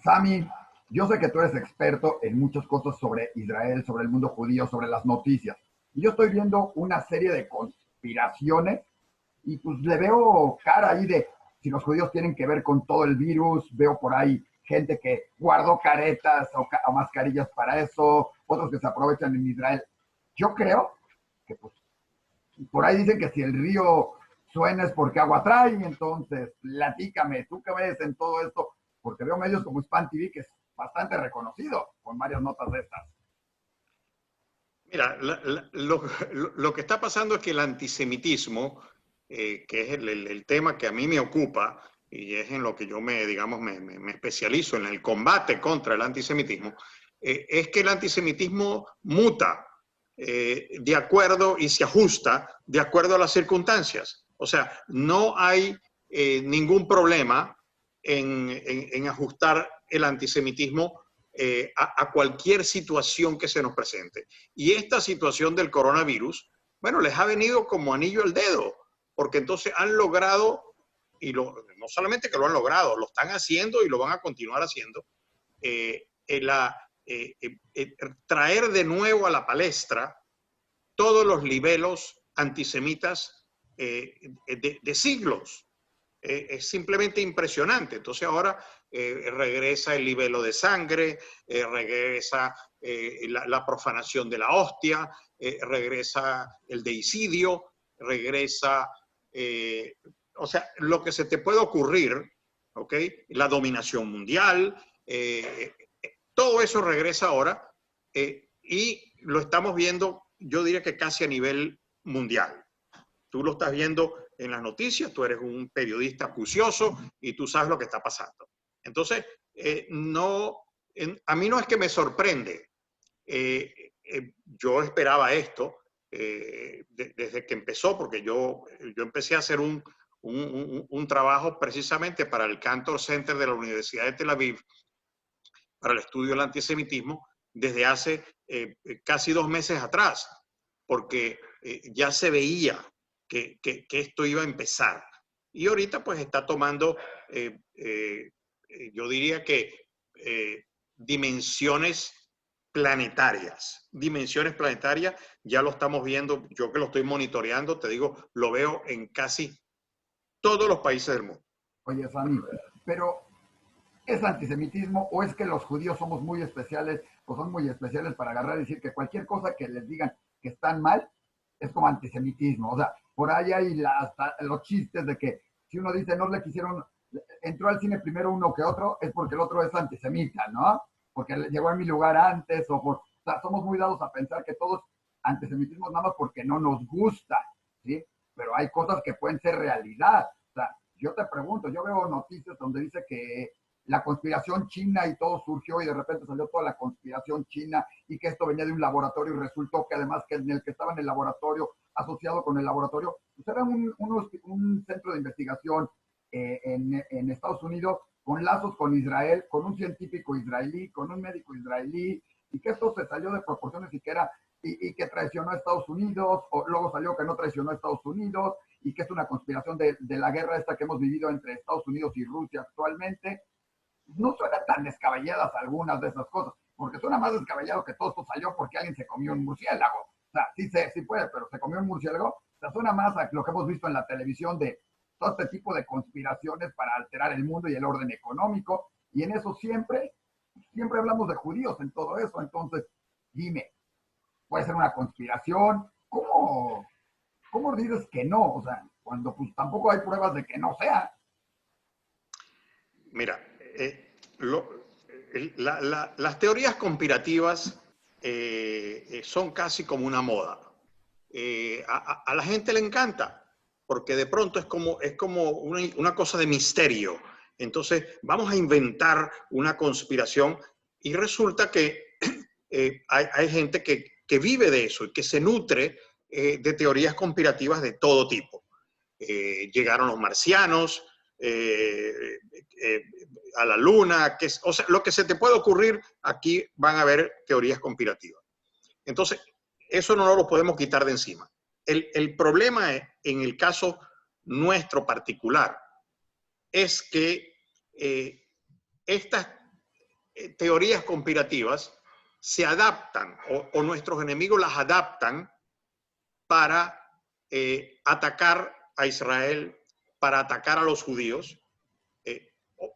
Sami, yo sé que tú eres experto en muchas cosas sobre Israel, sobre el mundo judío, sobre las noticias. Y yo estoy viendo una serie de conspiraciones y pues le veo cara ahí de si los judíos tienen que ver con todo el virus. Veo por ahí gente que guardó caretas o mascarillas para eso, otros que se aprovechan en Israel. Yo creo que pues por ahí dicen que si el río suena es porque agua trae. Entonces platícame, ¿tú qué ves en todo esto? Porque veo medios como Span TV, que es bastante reconocido, con varias notas de estas. Mira, lo que está pasando es que el antisemitismo, que es el tema que a mí me ocupa y es en lo que yo digamos, me especializo en el combate contra el antisemitismo, es que el antisemitismo muta de acuerdo y se ajusta de acuerdo a las circunstancias. O sea, no hay ningún problema en ajustar el antisemitismo a cualquier situación que se nos presente. Y esta situación del coronavirus, bueno, les ha venido como anillo al dedo, porque entonces han logrado, no solamente que lo han logrado, lo están haciendo y lo van a continuar haciendo, eh, la, eh, eh, traer de nuevo a la palestra todos los libelos antisemitas de siglos. Es simplemente impresionante. Entonces ahora regresa el libelo de sangre, regresa la profanación de la hostia, regresa el deicidio, regresa, o sea, lo que se te puede ocurrir, ¿ok? La dominación mundial, todo eso regresa ahora y lo estamos viendo, yo diría que casi a nivel mundial. Tú lo estás viendo en las noticias, tú eres un periodista acucioso y tú sabes lo que está pasando. Entonces, a mí no es que me sorprende. Yo esperaba esto desde que empezó, porque yo empecé a hacer un trabajo precisamente para el Cantor Center de la Universidad de Tel Aviv, para el estudio del antisemitismo, desde hace casi 2 meses atrás, porque ya se veía que esto iba a empezar. Y ahorita pues está tomando, yo diría que dimensiones planetarias. Dimensiones planetarias, ya lo estamos viendo, yo que lo estoy monitoreando, te digo, lo veo en casi todos los países del mundo. Oye, Sami, pero ¿es antisemitismo o es que los judíos somos muy especiales o son muy especiales para agarrar y decir que cualquier cosa que les digan que están mal es como antisemitismo? O sea, por ahí hay hasta los chistes de que si uno dice no le quisieron, entró al cine primero uno que otro, es porque el otro es antisemita, ¿no? Porque llegó a mi lugar antes o sea, somos muy dados a pensar que todos antisemitismo nada más porque no nos gusta, ¿sí? Pero hay cosas que pueden ser realidad. O sea, yo te pregunto, yo veo noticias donde dice que la conspiración china y todo surgió y de repente salió toda la conspiración china y que esto venía de un laboratorio y resultó que además que en el que estaba en el laboratorio, asociado con el laboratorio, pues era un centro de investigación en Estados Unidos con lazos con Israel, con un científico israelí, con un médico israelí, y que esto se salió de proporciones y que era y que traicionó a Estados Unidos, o luego salió que no traicionó a Estados Unidos, y que es una conspiración de la guerra esta que hemos vivido entre Estados Unidos y Rusia actualmente. No suenan tan descabelladas algunas de esas cosas, porque suena más descabellado que todo esto salió porque alguien se comió un murciélago. O sea, sí puede, pero se comió un murciélago. O sea, suena más a lo que hemos visto en la televisión de todo este tipo de conspiraciones para alterar el mundo y el orden económico. Y en eso siempre hablamos de judíos en todo eso. Entonces, dime, ¿puede ser una conspiración? ¿Cómo dices que no? O sea, cuando pues tampoco hay pruebas de que no sea. Mira, las teorías conspirativas son casi como una moda. A la gente le encanta, porque de pronto es como una cosa de misterio. Entonces, vamos a inventar una conspiración y resulta que hay gente que vive de eso y que se nutre de teorías conspirativas de todo tipo. Llegaron los marcianos, eh, eh, a la luna, o sea, lo que se te puede ocurrir, aquí van a haber teorías conspirativas. Entonces, eso no lo podemos quitar de encima. El problema en el caso nuestro particular es que estas teorías conspirativas se adaptan o nuestros enemigos las adaptan para atacar a Israel, para atacar a los judíos.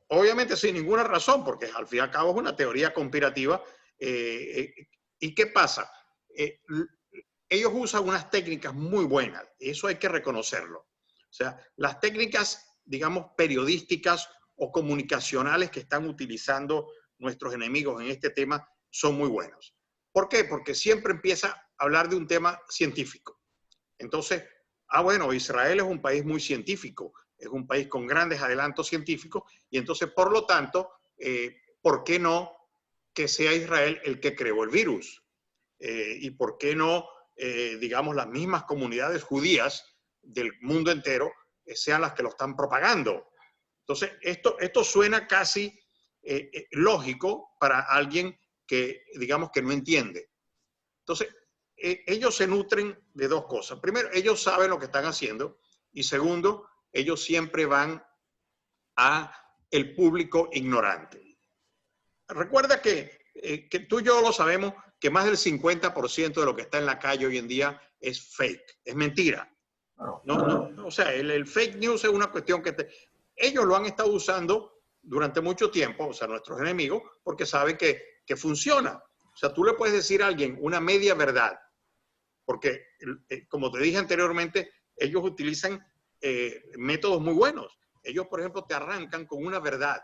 Obviamente sin ninguna razón, porque al fin y al cabo es una teoría conspirativa. ¿Y qué pasa? Ellos usan unas técnicas muy buenas, eso hay que reconocerlo. O sea, las técnicas, digamos, periodísticas o comunicacionales que están utilizando nuestros enemigos en este tema son muy buenos. ¿Por qué? Porque siempre empieza a hablar de un tema científico. Entonces, bueno, Israel es un país muy científico, es un país con grandes adelantos científicos y entonces, por lo tanto, ¿por qué no que sea Israel el que creó el virus? ¿Y por qué no, digamos, las mismas comunidades judías del mundo entero sean las que lo están propagando? Entonces, esto suena casi lógico para alguien que, digamos, que no entiende. Entonces, ellos se nutren de dos cosas. Primero, ellos saben lo que están haciendo. Y segundo, ellos siempre van a el público ignorante. Recuerda que tú y yo lo sabemos, que más del 50% de lo que está en la calle hoy en día es fake, es mentira. O sea, el fake news es una cuestión que ellos lo han estado usando durante mucho tiempo, o sea, nuestros enemigos, porque saben que funciona. O sea, tú le puedes decir a alguien una media verdad, porque, como te dije anteriormente, ellos utilizan métodos muy buenos. Ellos, por ejemplo, te arrancan con una verdad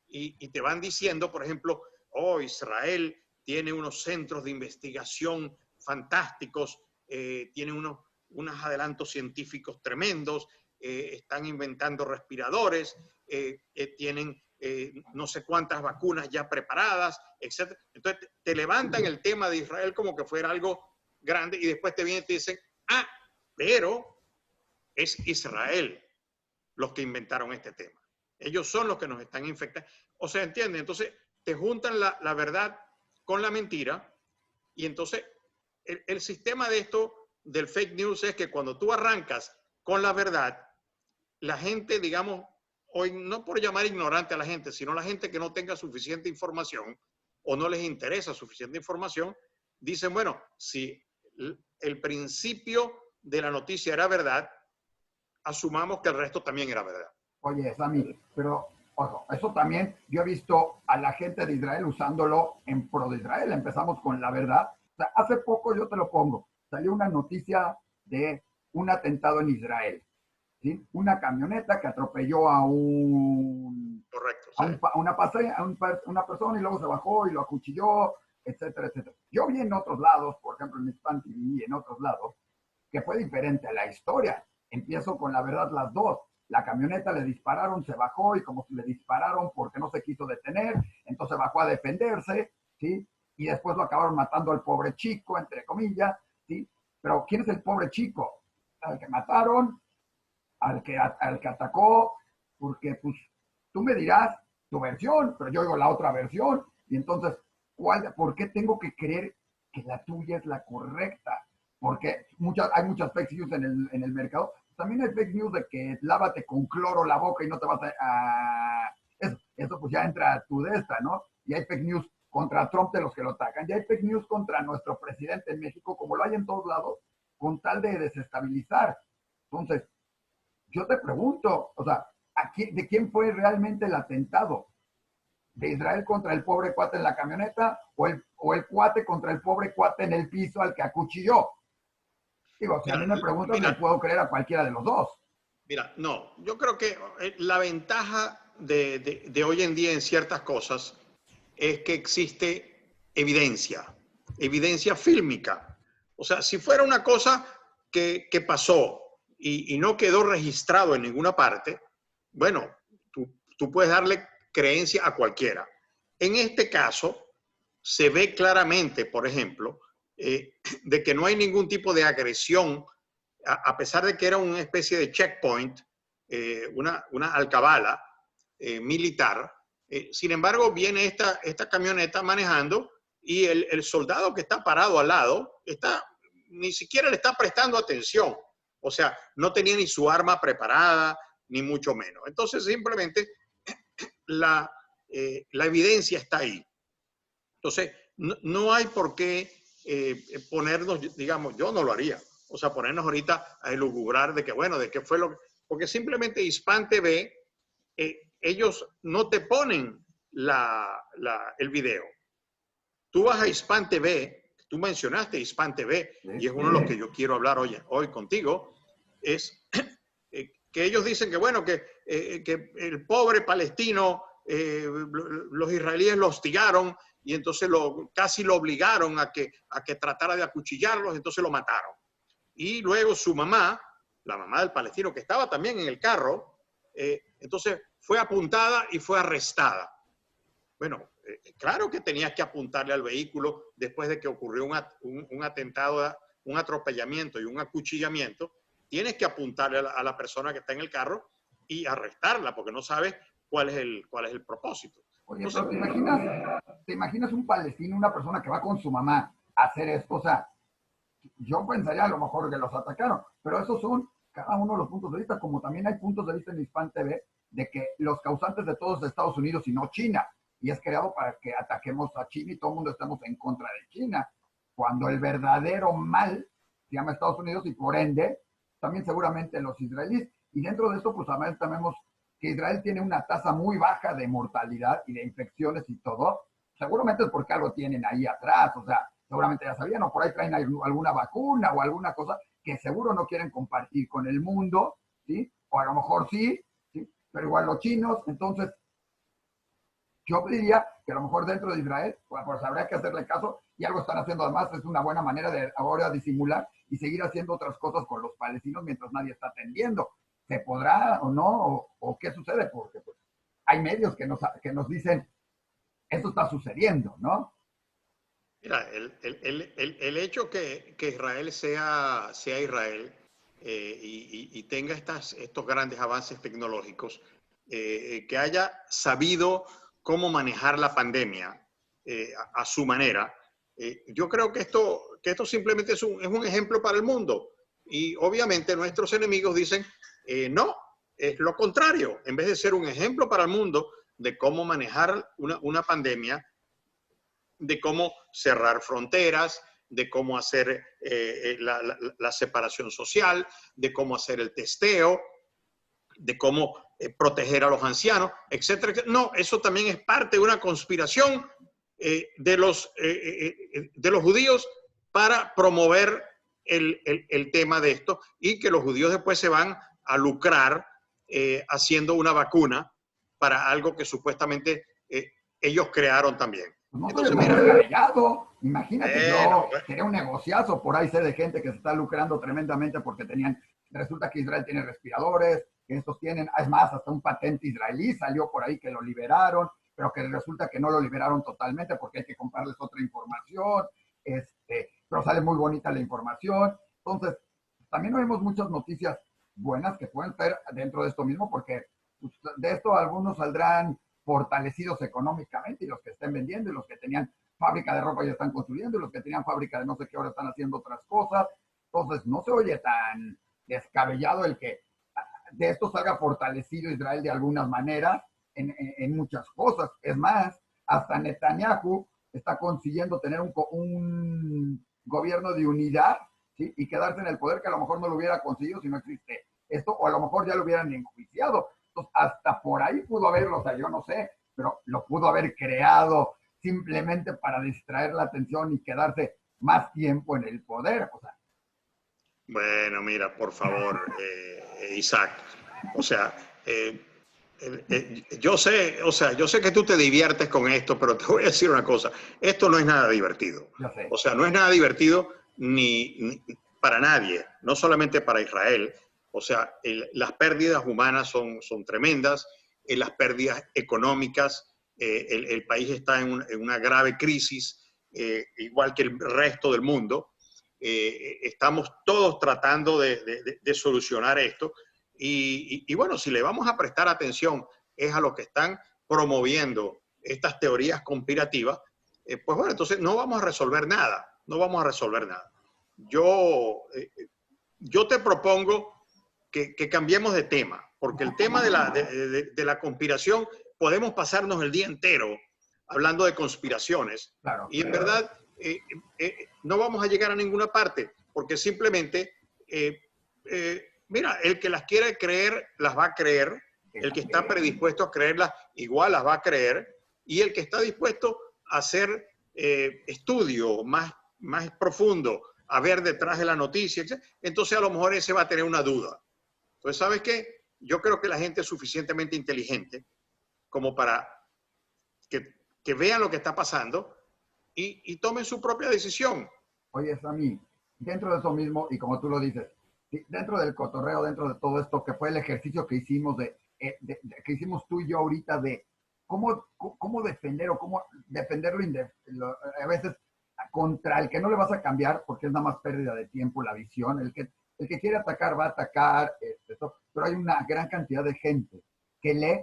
y te van diciendo, por ejemplo, oh, Israel tiene unos centros de investigación fantásticos, tiene unos adelantos científicos tremendos, están inventando respiradores, tienen no sé cuántas vacunas ya preparadas, etc. Entonces te levantan el tema de Israel como que fuera algo grande y después te vienen y te dicen, pero es Israel los que inventaron este tema. Ellos son los que nos están infectando. O sea, ¿entiendes? Entonces te juntan la verdad con la mentira y entonces el sistema de esto del fake news es que cuando tú arrancas con la verdad, la gente, digamos, hoy no por llamar ignorante a la gente, sino la gente que no tenga suficiente información o no les interesa suficiente información, dicen, bueno, si el principio de la noticia era verdad, asumamos que el resto también era verdad. Oye, Sammy, pero ojo, eso también yo he visto a la gente de Israel usándolo en pro de Israel. Empezamos con la verdad. O sea, hace poco yo te lo pongo, salió una noticia de un atentado en Israel. ¿Sí? Una camioneta que atropelló a Correcto, a una persona y luego se bajó y lo acuchilló, etcétera, etcétera. Yo vi en otros lados, por ejemplo en Hispan TV y en otros lados, que fue diferente a la historia. Empiezo con la verdad las dos. La camioneta le dispararon, se bajó y como le dispararon porque no se quiso detener, entonces bajó a defenderse, ¿sí? Y después lo acabaron matando al pobre chico, entre comillas, ¿sí? Pero ¿quién es el pobre chico? Al que mataron, al que atacó, porque pues tú me dirás tu versión, pero yo digo la otra versión, y entonces, ¿por qué tengo que creer que la tuya es la correcta? Porque hay muchas fake news en el mercado. También hay fake news de que lávate con cloro la boca y no te vas eso pues ya entra a tu de esta, ¿no? Y hay fake news contra Trump de los que lo atacan. Y hay fake news contra nuestro presidente en México, como lo hay en todos lados, con tal de desestabilizar. Entonces, yo te pregunto, o sea, ¿de quién fue realmente el atentado? ¿De Israel contra el pobre cuate en la camioneta o el cuate contra el pobre cuate en el piso al que acuchilló? Digo, si a mí me preguntas, le puedo creer a cualquiera de los dos. Mira, no, yo creo que la ventaja de hoy en día en ciertas cosas es que existe evidencia fílmica. O sea, si fuera una cosa que pasó y no quedó registrado en ninguna parte, bueno, tú puedes darle creencia a cualquiera. En este caso, se ve claramente, por ejemplo, de que no hay ningún tipo de agresión, a pesar de que era una especie de checkpoint, una alcabala militar. Sin embargo, viene esta camioneta manejando y el soldado que está parado al lado ni siquiera le está prestando atención. O sea, no tenía ni su arma preparada, ni mucho menos. Entonces, simplemente la la evidencia está ahí. Entonces, no hay por qué ponernos, digamos, yo no lo haría, o sea, ponernos ahorita a elucubrar de que, bueno, de qué fue lo que... Porque simplemente Hispan TV, ellos no te ponen el video. Tú vas a Hispan TV, tú mencionaste Hispan TV, y es uno de los que yo quiero hablar hoy contigo, es que ellos dicen que, bueno, que el pobre palestino, los israelíes lo hostigaron y entonces casi lo obligaron a que tratara de acuchillarlos, entonces lo mataron. Y luego su mamá, la mamá del palestino que estaba también en el carro, entonces fue apuntada y fue arrestada. Bueno, claro que tenías que apuntarle al vehículo después de que ocurrió un atentado, un atropellamiento y un acuchillamiento. Tienes que apuntarle a la persona que está en el carro y arrestarla porque no sabes cuál es el propósito. Oye, Entonces, pero ¿te imaginas un palestino, una persona que va con su mamá a hacer esto? O sea, yo pensaría a lo mejor que los atacaron, pero esos son cada uno de los puntos de vista, como también hay puntos de vista en Hispan TV de que los causantes de todos de Estados Unidos y no China, y es creado para que ataquemos a China y todo el mundo estemos en contra de China, cuando el verdadero mal se llama Estados Unidos y por ende también seguramente los israelíes. Y dentro de esto, pues también tenemos que Israel tiene una tasa muy baja de mortalidad y de infecciones y todo. Seguramente es porque algo tienen ahí atrás, o sea, seguramente ya sabían, o por ahí traen alguna vacuna o alguna cosa que seguro no quieren compartir con el mundo, ¿sí? O a lo mejor sí, ¿sí? Pero igual los chinos, entonces, yo diría que a lo mejor dentro de Israel, pues habría que hacerle caso y algo están haciendo además, es una buena manera de ahora disimular y seguir haciendo otras cosas con los palestinos mientras nadie está atendiendo. ¿Se podrá o no? ¿O qué sucede? Porque pues, hay medios que nos dicen, esto está sucediendo, ¿no? Mira, el hecho que Israel sea Israel y tenga estos grandes avances tecnológicos, que haya sabido cómo manejar la pandemia a su manera, yo creo que esto simplemente es un ejemplo para el mundo. Y obviamente nuestros enemigos dicen, no, es lo contrario. En vez de ser un ejemplo para el mundo de cómo manejar una pandemia, de cómo cerrar fronteras, de cómo hacer la separación social, de cómo hacer el testeo, de cómo proteger a los ancianos, etcétera, etcétera. No, eso también es parte de una conspiración de los judíos para promover el tema de esto y que los judíos después se van a lucrar haciendo una vacuna para algo que supuestamente ellos crearon también. Pues no Entonces, soy muy descabellado. Imagínate, yo bueno. sería un negociazo. Por ahí sé de gente que se está lucrando tremendamente porque resulta que Israel tiene respiradores, que estos tienen, es más, hasta un patente israelí salió por ahí que lo liberaron, pero que resulta que no lo liberaron totalmente porque hay que comprarles otra información, pero sale muy bonita la información. Entonces, también oímos muchas noticias buenas que pueden ser dentro de esto mismo, porque pues, de esto algunos saldrán fortalecidos económicamente y los que estén vendiendo y los que tenían fábrica de ropa ya están construyendo y los que tenían fábrica de no sé qué ahora están haciendo otras cosas. Entonces, no se oye tan descabellado el que de esto salga fortalecido Israel de algunas maneras en muchas cosas. Es más, hasta Netanyahu está consiguiendo tener un gobierno de unidad, ¿sí? Y quedarse en el poder que a lo mejor no lo hubiera conseguido si no existe esto, o a lo mejor ya lo hubieran enjuiciado. Entonces, hasta por ahí pudo haberlo, o sea, yo no sé, pero lo pudo haber creado simplemente para distraer la atención y quedarse más tiempo en el poder. O sea. Bueno, mira, por favor, Isaac, o sea, yo sé, o sea, yo sé que tú te diviertes con esto, pero te voy a decir una cosa, esto no es nada divertido. O sea, no es nada divertido ni para nadie, no solamente para Israel. O sea, las pérdidas humanas son tremendas, las pérdidas económicas, el país está en una grave crisis, igual que el resto del mundo. Estamos todos tratando de solucionar esto. Y bueno, si le vamos a prestar atención es a los que están promoviendo estas teorías conspirativas, pues bueno, entonces no vamos a resolver nada, no vamos a resolver nada. Yo te propongo que cambiemos de tema, porque el tema de la conspiración podemos pasarnos el día entero hablando de conspiraciones, Claro. y en verdad no vamos a llegar a ninguna parte, porque simplemente, mira, el que las quiere creer, las va a creer, el que está predispuesto a creerlas, igual las va a creer, y el que está dispuesto a hacer estudio más profundo, a ver detrás de la noticia, etc., entonces a lo mejor ese va a tener una duda. Entonces, ¿sabes qué? Yo creo que la gente es suficientemente inteligente como para que vean lo que está pasando y tomen su propia decisión. Oye, Sammy, dentro de eso mismo, y como tú lo dices, dentro del cotorreo, dentro de todo esto, que fue el ejercicio que hicimos, que hicimos tú y yo ahorita, de cómo defender o cómo defenderlo a veces contra el que no le vas a cambiar, porque es nada más pérdida de tiempo, la visión, el que quiere atacar va a atacar, pero hay una gran cantidad de gente que lee,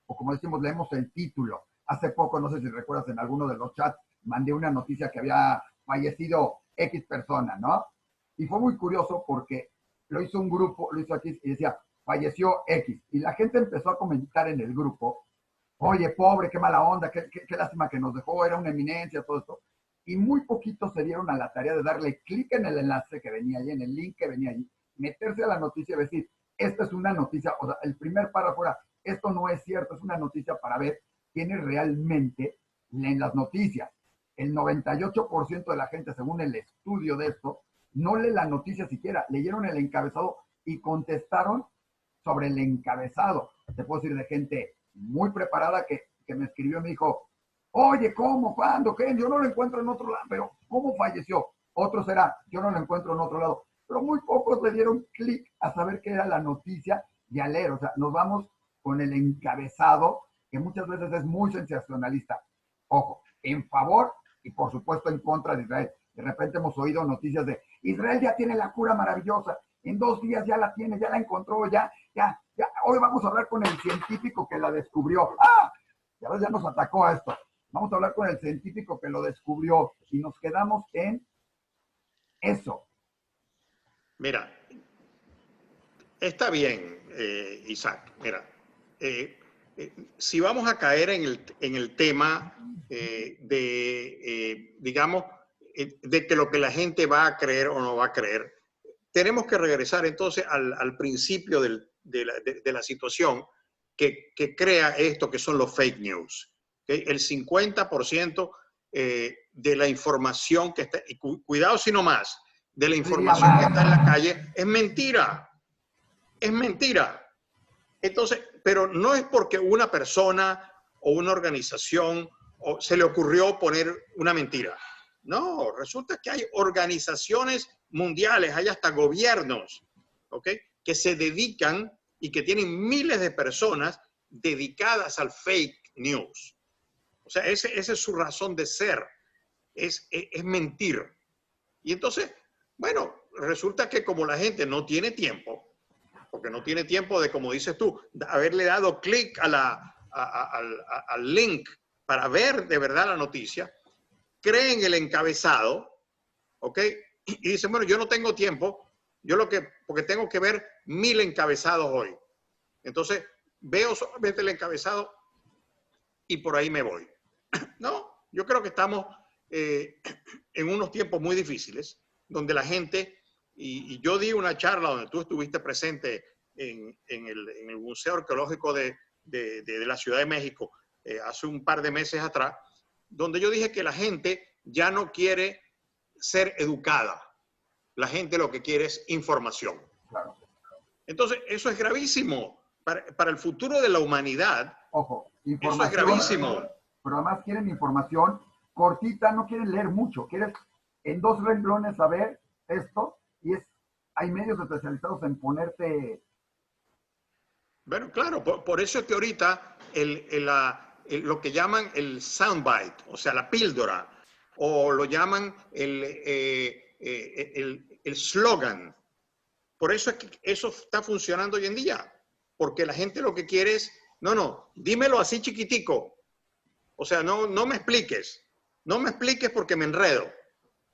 o como decimos, leemos el título. Hace poco, no sé si recuerdas, en alguno de los chats, mandé una noticia que había fallecido X persona, ¿no? Y fue muy curioso porque lo hizo un grupo, lo hizo aquí y decía, falleció X. Y la gente empezó a comentar en el grupo, oye, pobre, qué mala onda, qué lástima que nos dejó, era una eminencia, todo esto. Y muy poquitos se dieron a la tarea de darle clic en el enlace que venía ahí, en el link que venía ahí, meterse a la noticia y decir, esta es una noticia, o sea, el primer párrafo era, esto no es cierto, es una noticia para ver quiénes realmente leen las noticias. El 98% de la gente, según el estudio de esto, no lee la noticia siquiera, leyeron el encabezado y contestaron sobre el encabezado. Te puedo decir de gente muy preparada que me escribió y me dijo, oye, ¿cómo? ¿Cuándo? ¿Qué? Yo no lo encuentro en otro lado, pero ¿cómo falleció? Otro será, yo no lo encuentro en otro lado. Pero muy pocos le dieron clic a saber qué era la noticia y a leer. O sea, nos vamos con el encabezado, que muchas veces es muy sensacionalista. Ojo, en favor y por supuesto en contra de Israel. De repente hemos oído noticias de Israel ya tiene la cura maravillosa, en 2 días ya la tiene, ya la encontró, ya. Hoy vamos a hablar con el científico que la descubrió. ¡Ah! Ya nos atacó a esto. Vamos a hablar con el científico que lo descubrió y nos quedamos en eso. Mira, está bien, Isaac. Mira, si vamos a caer en el tema digamos, de que lo que la gente va a creer o no va a creer, tenemos que regresar entonces al principio de la situación que crea esto que son los fake news. ¿Okay? El 50% de la información que está, y cuidado si no más, de la información que está en la calle es mentira. Es mentira. Entonces, pero no es porque una persona o una organización se le ocurrió poner una mentira. No, resulta que hay organizaciones mundiales, hay hasta gobiernos, ¿ok?, que se dedican y que tienen miles de personas dedicadas al fake news. O sea, esa es su razón de ser, es mentir. Y entonces, bueno, resulta que como la gente no tiene tiempo, porque no tiene tiempo de, como dices tú, de haberle dado clic al link para ver de verdad la noticia, creen el encabezado, ¿ok? Y dicen, bueno, yo no tengo tiempo, porque tengo que ver 1000 encabezados hoy. Entonces, veo solamente el encabezado y por ahí me voy. No, yo creo que estamos en unos tiempos muy difíciles, donde la gente, y yo di una charla donde tú estuviste presente en el Museo Arqueológico de la Ciudad de México hace un par de meses atrás, donde yo dije que la gente ya no quiere ser educada. La gente lo que quiere es información. Claro. Entonces, eso es gravísimo. Para el futuro de la humanidad, ojo, eso es gravísimo. Pero además quieren información cortita, no quieren leer mucho, quieren en 2 renglones saber esto, y hay medios especializados en ponerte. Bueno, claro, por eso es que ahorita lo que llaman el soundbite, o sea, la píldora, o lo llaman el slogan. Por eso es que eso está funcionando hoy en día, porque la gente lo que quiere es, no, dímelo así chiquitico. O sea, no me expliques. No me expliques porque me enredo.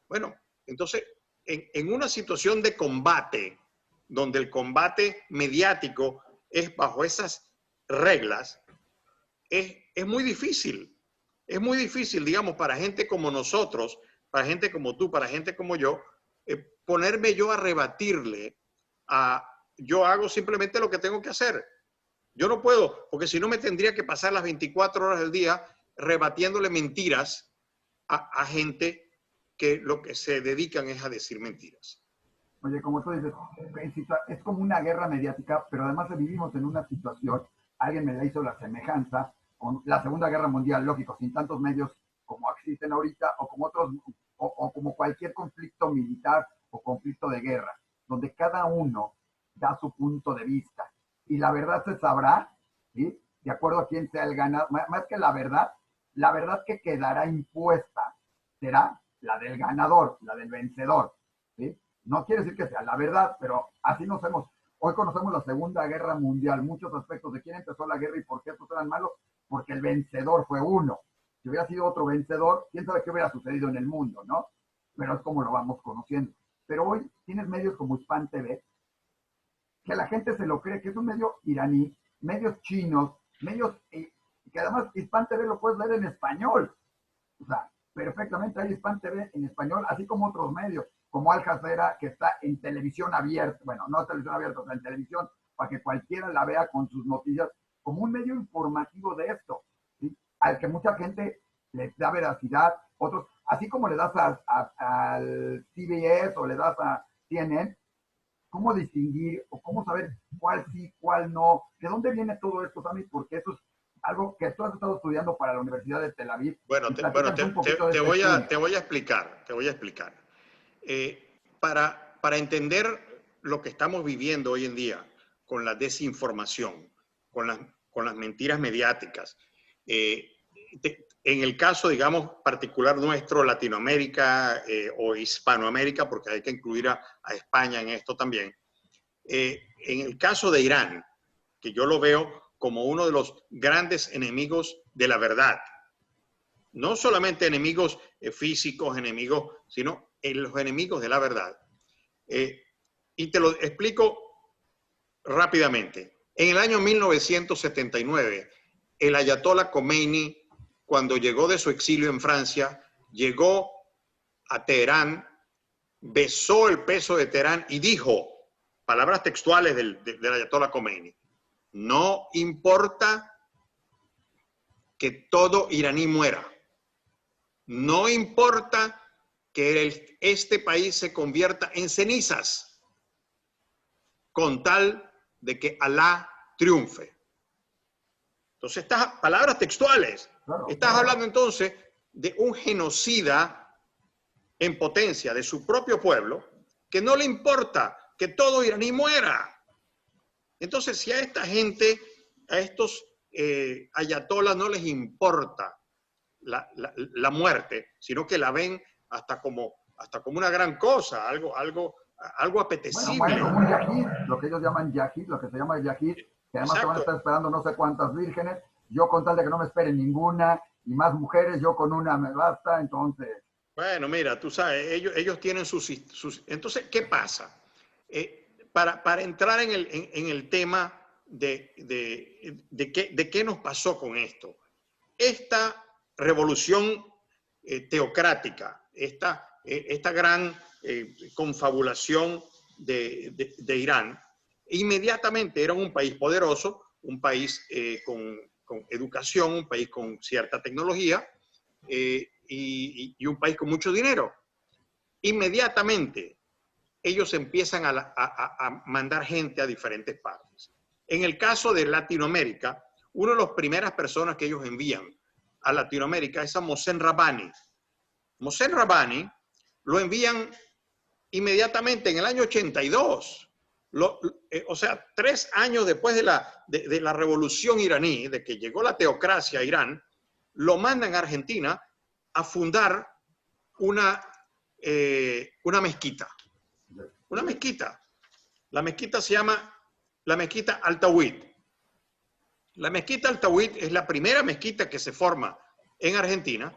Bueno, entonces, en una situación de combate, donde el combate mediático es bajo esas reglas, es muy difícil. Es muy difícil, digamos, para gente como nosotros, para gente como tú, para gente como yo, ponerme yo a rebatirle yo hago simplemente lo que tengo que hacer. Yo no puedo, porque si no me tendría que pasar las 24 horas del día rebatiéndole mentiras a gente que lo que se dedican es a decir mentiras. Oye, como tú dices, es como una guerra mediática, pero además vivimos en una situación, alguien me la hizo la semejanza, con la Segunda Guerra Mundial, lógico, sin tantos medios como existen ahorita, o como otros, o como cualquier conflicto militar o conflicto de guerra, donde cada uno da su punto de vista. Y la verdad se sabrá, ¿sí? De acuerdo a quién sea el ganador, más que la verdad que quedará impuesta será la del ganador, la del vencedor, ¿sí? No quiere decir que sea la verdad, pero así nos hemos. Hoy conocemos la Segunda Guerra Mundial, muchos aspectos de quién empezó la guerra y por qué estos eran malos, porque el vencedor fue uno. Si hubiera sido otro vencedor, quién sabe qué hubiera sucedido en el mundo, ¿no? Pero es como lo vamos conociendo. Pero hoy tienes medios como Hispan TV, que la gente se lo cree, que es un medio iraní, medios chinos, medios que además Hispan TV lo puedes leer en español. O sea, perfectamente hay Hispan TV en español, así como otros medios, como Al Jazeera, que está en televisión abierta, bueno, no televisión abierta, o sea, en televisión, para que cualquiera la vea con sus noticias, como un medio informativo de esto, ¿sí? Al que mucha gente le da veracidad, otros, así como le das al CBS o le das a CNN, ¿cómo distinguir o cómo saber cuál sí, cuál no? ¿De dónde viene todo esto, Sammy? Porque eso es algo que tú has estado estudiando para la Universidad de Tel Aviv. Bueno, Un poquito de este te voy a explicar, te voy a explicar. Para entender lo que estamos viviendo hoy en día con la desinformación, con las mentiras mediáticas, en el caso, digamos, particular nuestro, Latinoamérica o Hispanoamérica, porque hay que incluir a España en esto también, en el caso de Irán, que yo lo veo como uno de los grandes enemigos de la verdad. No solamente enemigos físicos, enemigos, sino los enemigos de la verdad. Y te lo explico rápidamente. En el año 1979, el ayatollah Khomeini, cuando llegó de su exilio en Francia, llegó a Teherán, besó el peso de Teherán y dijo, palabras textuales del ayatollah Khomeini, no importa que todo iraní muera. No importa que este país se convierta en cenizas con tal de que Alá triunfe. Entonces, estas palabras textuales, estás hablando entonces de un genocida en potencia de su propio pueblo que no le importa que todo iraní muera. Entonces, si a esta gente, a estos ayatolas no les importa la muerte, sino que la ven hasta como una gran cosa, algo apetecible. Bueno, como un yahid, lo que ellos llaman yahid, lo que se llama yahid, que además Exacto. Te van a estar esperando no sé cuántas vírgenes, yo con tal de que no me esperen ninguna, y más mujeres, yo con una me basta, entonces... Bueno, mira, tú sabes, ellos tienen sus... Entonces, ¿qué pasa? Para entrar en el tema de qué nos pasó con esto. Esta revolución teocrática, esta gran confabulación de Irán, inmediatamente era un país poderoso, un país con educación, un país con cierta tecnología y un país con mucho dinero. Inmediatamente ellos empiezan a mandar gente a diferentes partes. En el caso de Latinoamérica, una de las primeras personas que ellos envían a Latinoamérica es a Mohsen Rabbani. Mohsen Rabbani lo envían inmediatamente en el año 82. O sea, 3 años después de la revolución iraní, de que llegó la teocracia a Irán, lo mandan a Argentina a fundar una mezquita. Una mezquita. La mezquita se llama la mezquita Al-Tawhid. La mezquita Al-Tawhid es la primera mezquita que se forma en Argentina.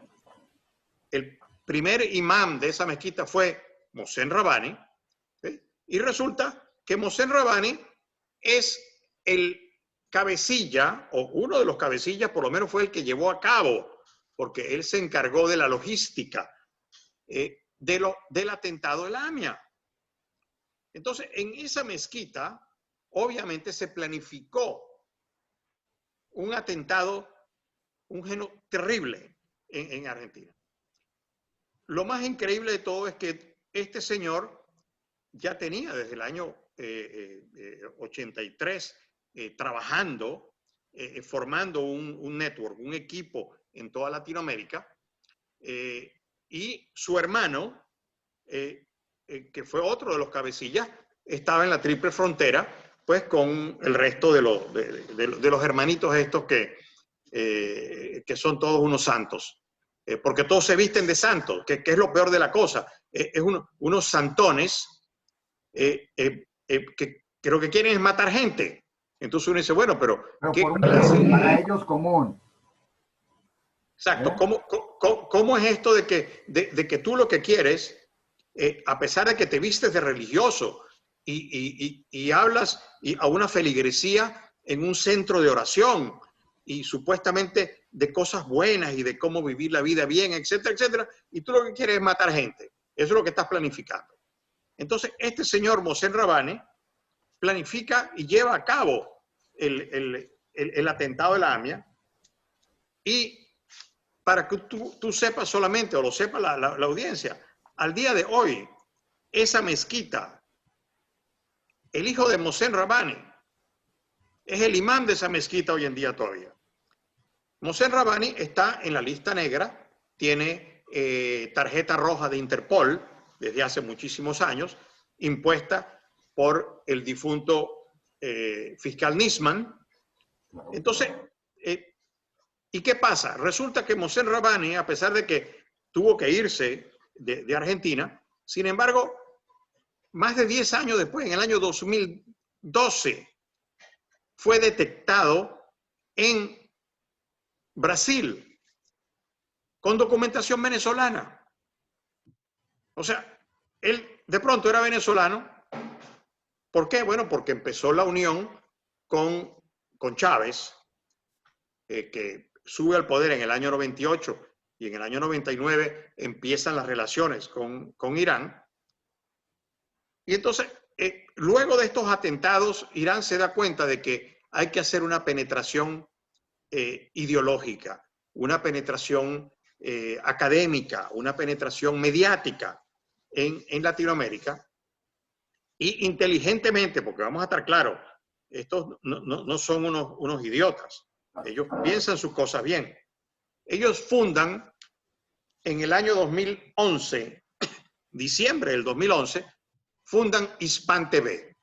El primer imán de esa mezquita fue Mohsen Rabbani. ¿Sí? Y resulta que Mohsen Rabbani es el cabecilla, o uno de los cabecillas por lo menos fue el que llevó a cabo, porque él se encargó de la logística del atentado de Lamia. Entonces, en esa mezquita, obviamente se planificó un atentado, un género terrible en Argentina. Lo más increíble de todo es que este señor ya tenía desde el año 83 trabajando, formando un network, un equipo en toda Latinoamérica, y su hermano, que fue otro de los cabecillas, estaba en la triple frontera, pues con el resto de los hermanitos estos que son todos unos santos. Porque todos se visten de santos, que es lo peor de la cosa. Es unos santones que lo que quieren es matar gente. Entonces uno dice, bueno, pero por un bien para ellos común. Exacto. ¿Cómo es esto de que tú lo que quieres, a pesar de que te vistes de religioso y hablas a una feligresía en un centro de oración y supuestamente de cosas buenas y de cómo vivir la vida bien, etcétera, etcétera, y tú lo que quieres es matar gente? Eso es lo que estás planificando. Entonces, este señor Mohsen Rabbani planifica y lleva a cabo el atentado de la AMIA, y para que tú sepas solamente, o lo sepa la audiencia, al día de hoy, esa mezquita, el hijo de Mohsen Rabbani, es el imán de esa mezquita hoy en día todavía. Mohsen Rabbani está en la lista negra, tiene tarjeta roja de Interpol desde hace muchísimos años, impuesta por el difunto fiscal Nisman. Entonces, ¿y qué pasa? Resulta que Mohsen Rabbani, a pesar de que tuvo que irse de Argentina, sin embargo, más de 10 años después, en el año 2012, fue detectado en Brasil con documentación venezolana. O sea, él de pronto era venezolano. ¿Por qué? Bueno, porque empezó la unión con Chávez, que sube al poder en el año 98 y en el año 99 empiezan las relaciones con Irán. Y entonces, luego de estos atentados, Irán se da cuenta de que hay que hacer una penetración ideológica, una penetración académica, una penetración mediática en Latinoamérica, y inteligentemente, porque vamos a estar claros, estos no son unos idiotas, ellos piensan sus cosas bien. Ellos fundan en el año 2011, diciembre del 2011, fundan Hispan TV.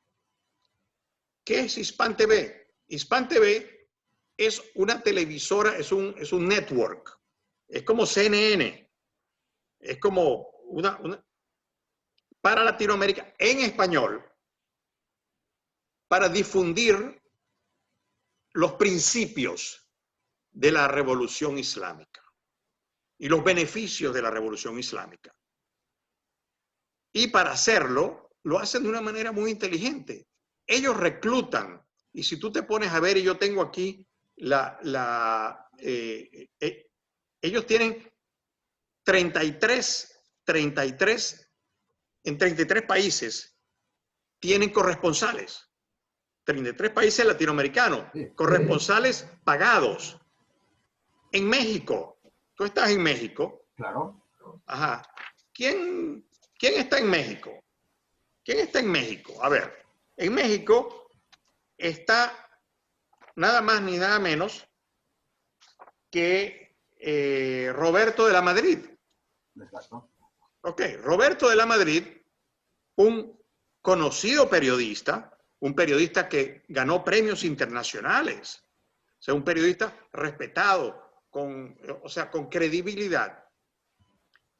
¿Qué es Hispan TV? Hispan TV es una televisora, es un network. Es como CNN. Es como para Latinoamérica en español, para difundir los principios de la revolución islámica y los beneficios de la revolución islámica. Y para hacerlo, lo hacen de una manera muy inteligente. Ellos reclutan, y si tú te pones a ver, y yo tengo aquí ellos tienen 33 en 33 países tienen corresponsales. 33 países latinoamericanos, corresponsales pagados. En México, tú estás en México. Claro. Ajá. ¿Quién está en México? ¿Quién está en México? A ver, en México está nada más ni nada menos que Roberto de la Madrid. Exacto. Ok, Roberto de la Madrid, un conocido periodista, un periodista que ganó premios internacionales, o sea, un periodista respetado, con credibilidad.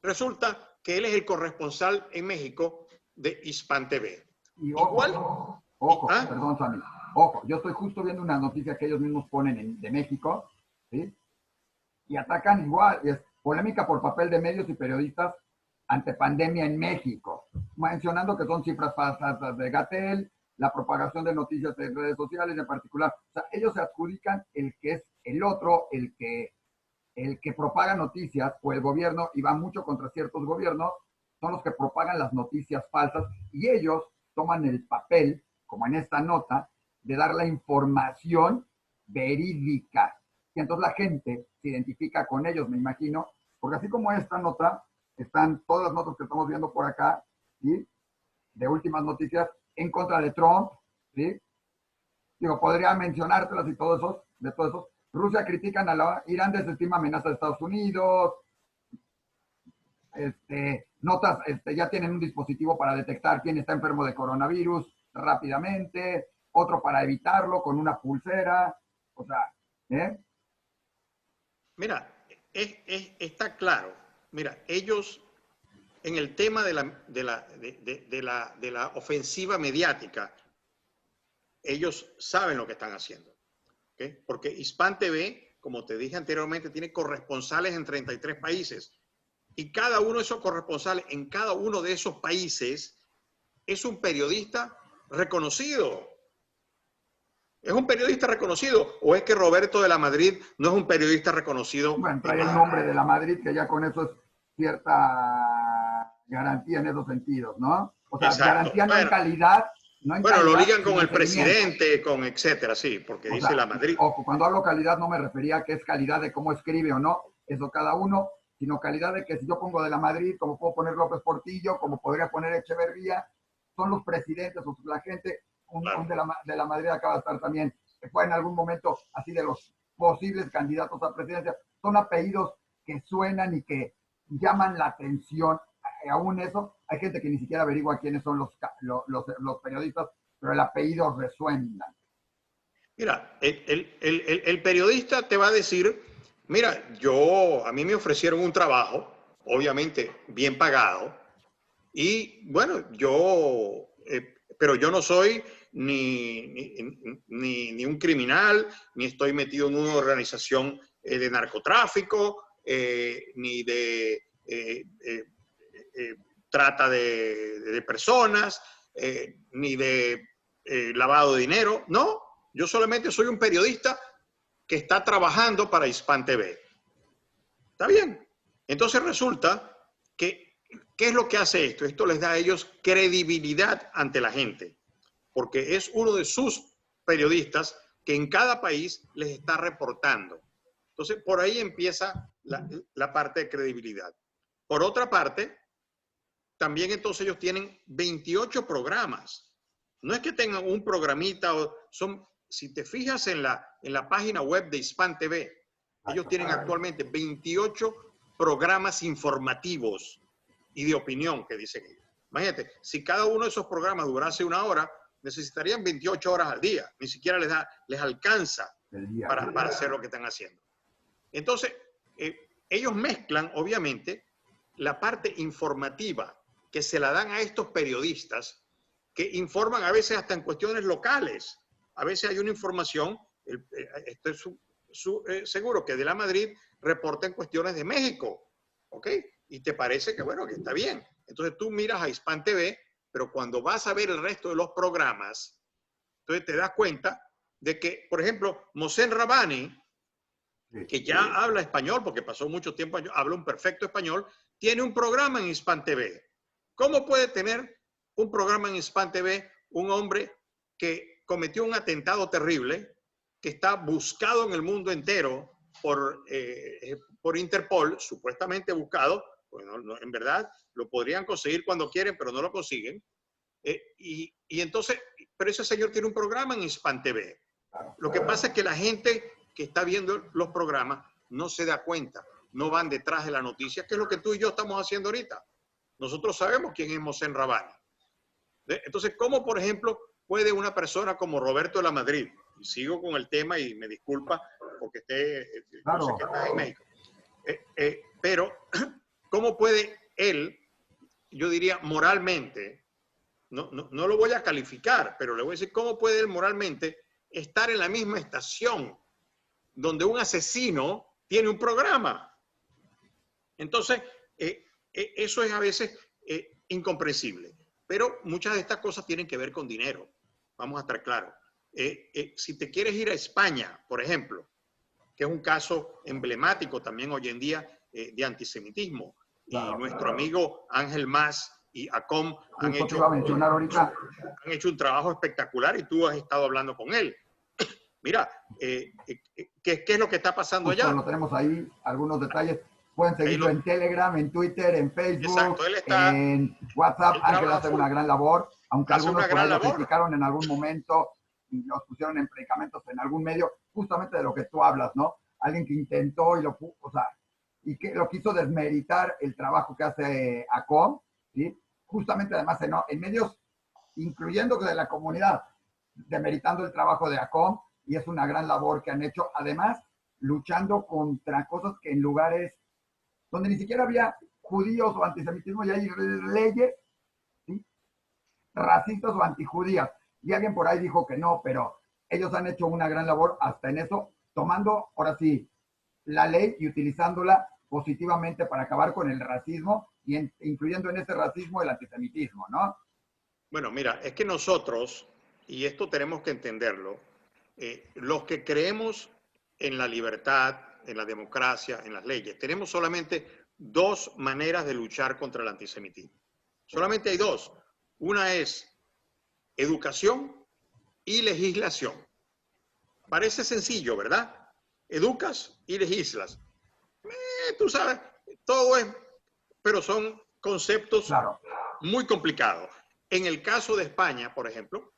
Resulta que él es el corresponsal en México de Hispan TV. Y ojo, perdón, Sammy, ojo, yo estoy justo viendo una noticia que ellos mismos ponen de México, ¿sí? Y atacan igual, es polémica por papel de medios y periodistas ante pandemia en México, mencionando que son cifras falsas de Gatell, la propagación de noticias en redes sociales en particular. O sea, ellos se adjudican el que es el otro, el que propaga noticias, o el gobierno, y va mucho contra ciertos gobiernos, son los que propagan las noticias falsas, y ellos toman el papel, como en esta nota, de dar la información verídica. Y entonces la gente se identifica con ellos, me imagino, porque así como esta nota, están todas las notas que estamos viendo por acá, ¿sí? De últimas noticias en contra de Trump, ¿sí? Digo, podría mencionártelas y todo eso, de todo eso. Rusia critican a Irán, desestima amenaza de Estados Unidos. Notas, ya tienen un dispositivo para detectar quién está enfermo de coronavirus rápidamente, otro para evitarlo con una pulsera. O sea, ¿eh? Mira, está claro. Mira, ellos en el tema de la ofensiva mediática, ellos saben lo que están haciendo. ¿Okay? Porque Hispan TV, como te dije anteriormente, tiene corresponsales en 33 países. Y cada uno de esos corresponsales en cada uno de esos países es un periodista reconocido. ¿Es un periodista reconocido o es que Roberto de la Madrid no es un periodista reconocido? Bueno, trae el nombre de la Madrid, que ya con eso es cierta garantía en esos sentidos, ¿no? O sea, Exacto. garantía no en calidad, no en bueno, calidad, lo ligan con el presidente, con etcétera, sí, porque o dice sea, la Madrid. ojo, cuando hablo calidad no me refería a que es calidad de cómo escribe o no, eso cada uno, sino calidad de que si yo pongo de la Madrid, como puedo poner López Portillo, como podría poner Echeverría, son los presidentes o la gente, Claro. de la Madrid acaba de estar también, que fue en algún momento así de los posibles candidatos a presidencia, son apellidos que suenan y que llaman la atención. Aún eso, hay gente que ni siquiera averigua quiénes son los periodistas, pero el apellido resuena. Mira, el periodista te va a decir, mira, a mí me ofrecieron un trabajo, obviamente bien pagado, y bueno, pero yo no soy ni un criminal, ni estoy metido en una organización de narcotráfico, ni de trata de personas, ni de lavado de dinero. No, yo solamente soy un periodista que está trabajando para Hispan TV. ¿Está bien? Entonces resulta que, ¿qué es lo que hace esto? Esto les da a ellos credibilidad ante la gente, porque es uno de sus periodistas que en cada país les está reportando. Entonces, por ahí empieza la parte de credibilidad. Por otra parte, también entonces ellos tienen 28 programas. No es que tengan un programita, si te fijas en la página web de Hispan TV, ellos tienen actualmente 28 programas informativos y de opinión, que dicen ellos. Imagínate, si cada uno de esos programas durase 1 hora, necesitarían 28 horas al día. Ni siquiera les alcanza para hacer lo que están haciendo. Entonces, ellos mezclan, obviamente, la parte informativa que se la dan a estos periodistas que informan a veces hasta en cuestiones locales. A veces hay una información, estoy seguro que de la Madrid reporta en cuestiones de México, ¿ok? Y te parece que, bueno, que está bien. Entonces tú miras a Hispan TV, pero cuando vas a ver el resto de los programas, entonces te das cuenta de que, por ejemplo, Mohsen Rabbani, que ya habla español, porque pasó mucho tiempo, habla un perfecto español, tiene un programa en Hispan TV. ¿Cómo puede tener un programa en Hispan TV un hombre que cometió un atentado terrible, que está buscado en el mundo entero por Interpol, supuestamente buscado? Bueno, en verdad lo podrían conseguir cuando quieren, pero no lo consiguen. Y entonces, pero ese señor tiene un programa en Hispan TV. Lo que pasa es que la gente que está viendo los programas no se da cuenta, no van detrás de la noticia, que es lo que tú y yo estamos haciendo ahorita. Nosotros sabemos quién es Mohsen Rabbani. Entonces, ¿cómo, por ejemplo, puede una persona como Roberto de la Madrid, y sigo con el tema y me disculpa porque yo sé que está en México, pero ¿cómo puede él, yo diría moralmente, no lo voy a calificar, pero le voy a decir cómo puede él moralmente estar en la misma estación donde un asesino tiene un programa? Entonces, eso es a veces incomprensible. Pero muchas de estas cosas tienen que ver con dinero. vamos a estar claros. Si te quieres ir a España, por ejemplo, que es un caso emblemático también hoy en día de antisemitismo, Claro, y nuestro claro. amigo Ángel Mas y ACOM Justo te iba a mencionar ahorita. han hecho un trabajo espectacular y tú has estado hablando con él. Mira, ¿qué es lo que está pasando Justo allá? lo tenemos ahí, algunos detalles. Pueden Ahí seguirlo en Telegram, en Twitter, en Facebook, exacto, en WhatsApp. él Ángel trabaja hace full, una gran labor, aunque hace algunos una por ahí gran lo labor. criticaron en algún momento y los pusieron en predicamentos en algún medio, justamente de lo que tú hablas, ¿no? Alguien que intentó y o sea, y que lo quiso desmeritar el trabajo que hace ACOM, ¿sí? Justamente además en medios, incluyendo de la comunidad, demeritando el trabajo de ACOM, y es una gran labor que han hecho, además luchando contra cosas que en lugares donde ni siquiera había judíos o antisemitismo, ya hay leyes, ¿sí?, racistas o antijudías. Y alguien por ahí dijo que no, pero ellos han hecho una gran labor hasta en eso, tomando, ahora sí, la ley y utilizándola positivamente para acabar con el racismo y incluyendo en ese racismo el antisemitismo, ¿no? Bueno, mira, es que nosotros, y esto tenemos que entenderlo, los que creemos en la libertad, en la democracia, en las leyes, tenemos solamente dos maneras de luchar contra el antisemitismo. Solamente hay dos. Una es educación y legislación. Parece sencillo, ¿verdad? Educas y legislas. Tú sabes, todo es, pero son conceptos Claro. muy complicados. En el caso de España, por ejemplo,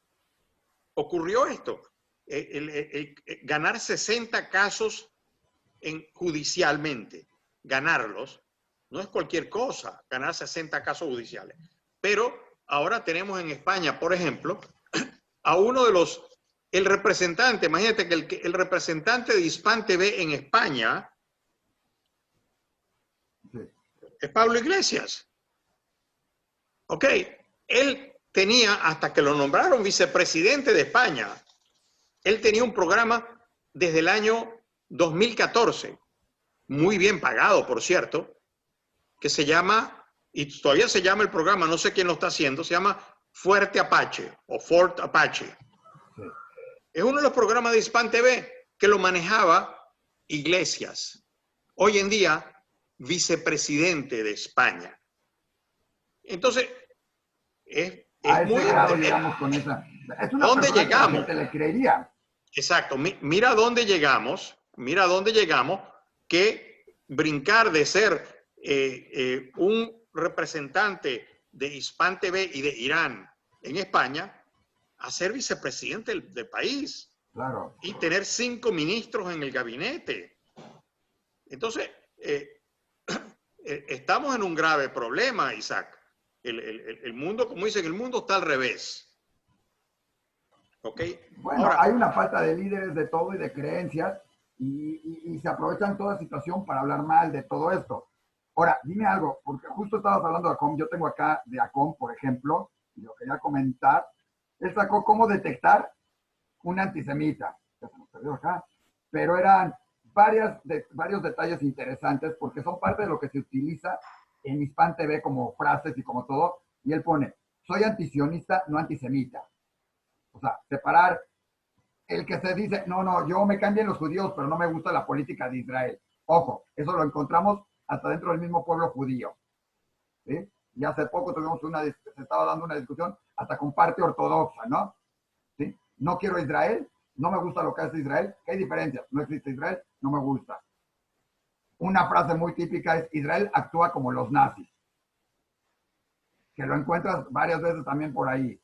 ocurrió esto. Ganar 60 casos judicialmente, ganarlos, no es cualquier cosa, ganar 60 casos judiciales. Pero ahora tenemos en España, por ejemplo, a uno de el representante, imagínate que el representante de Hispan TV en España Sí. es Pablo Iglesias. Ok, él tenía, hasta que lo nombraron vicepresidente de España, él tenía un programa desde el año 2014, muy bien pagado, por cierto, que se llama, y todavía se llama el programa, no sé quién lo está haciendo, se llama Fuerte Apache o Fort Apache. Sí. Es uno de los programas de Hispan TV que lo manejaba Iglesias. Hoy en día, vicepresidente de España. Entonces, A es ese muy... grado llegamos con esa. Es ¿A una dónde persona que la llegamos? gente le creería. Exacto. Mira dónde llegamos, que brincar de ser un representante de Hispan TV y de Irán en España a ser vicepresidente del país Claro. y tener 5 ministros en el gabinete. Entonces, estamos en un grave problema, Isaac. El mundo, como dicen, el mundo está al revés. ¿Ok? Bueno, Ahora, hay una falta de líderes de todo y de creencias y se aprovechan toda situación para hablar mal de todo esto. Ahora, dime algo, porque justo estabas hablando de ACOM, yo tengo acá de ACOM, por ejemplo, y lo quería comentar. Él sacó cómo detectar un antisemita, ya se nos perdió acá, pero eran varios detalles interesantes porque son parte de lo que se utiliza en Hispan TV como frases y como todo, y él pone, soy antisionista, no antisemita. O sea, separar el que se dice, no, no, yo me cambian los judíos, pero no me gusta la política de Israel. Ojo, eso lo encontramos hasta dentro del mismo pueblo judío. ¿Sí? Y hace poco se estaba dando una discusión hasta con parte ortodoxa, ¿no? ¿Sí? No quiero Israel, no me gusta lo que hace Israel. ¿Qué hay diferencias? No existe Israel, no me gusta. Una frase muy típica es, Israel actúa como los nazis, que lo encuentras varias veces también por ahí.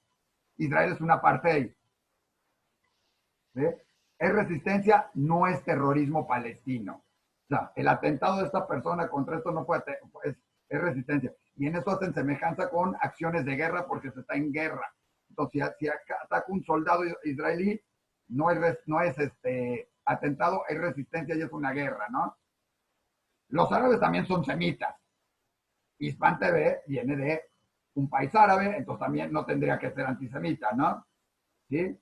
Israel es una apartheid. ¿Sí? Es resistencia, no es terrorismo palestino. O sea, el atentado de esta persona contra esto no fue, es resistencia. Y en eso hacen semejanza con acciones de guerra porque se está en guerra. Entonces, si ataca un soldado israelí, no es atentado, es resistencia y es una guerra, ¿no? Los árabes también son semitas. Hispan TV viene de un país árabe, entonces también no tendría que ser antisemita, ¿no? ¿Sí?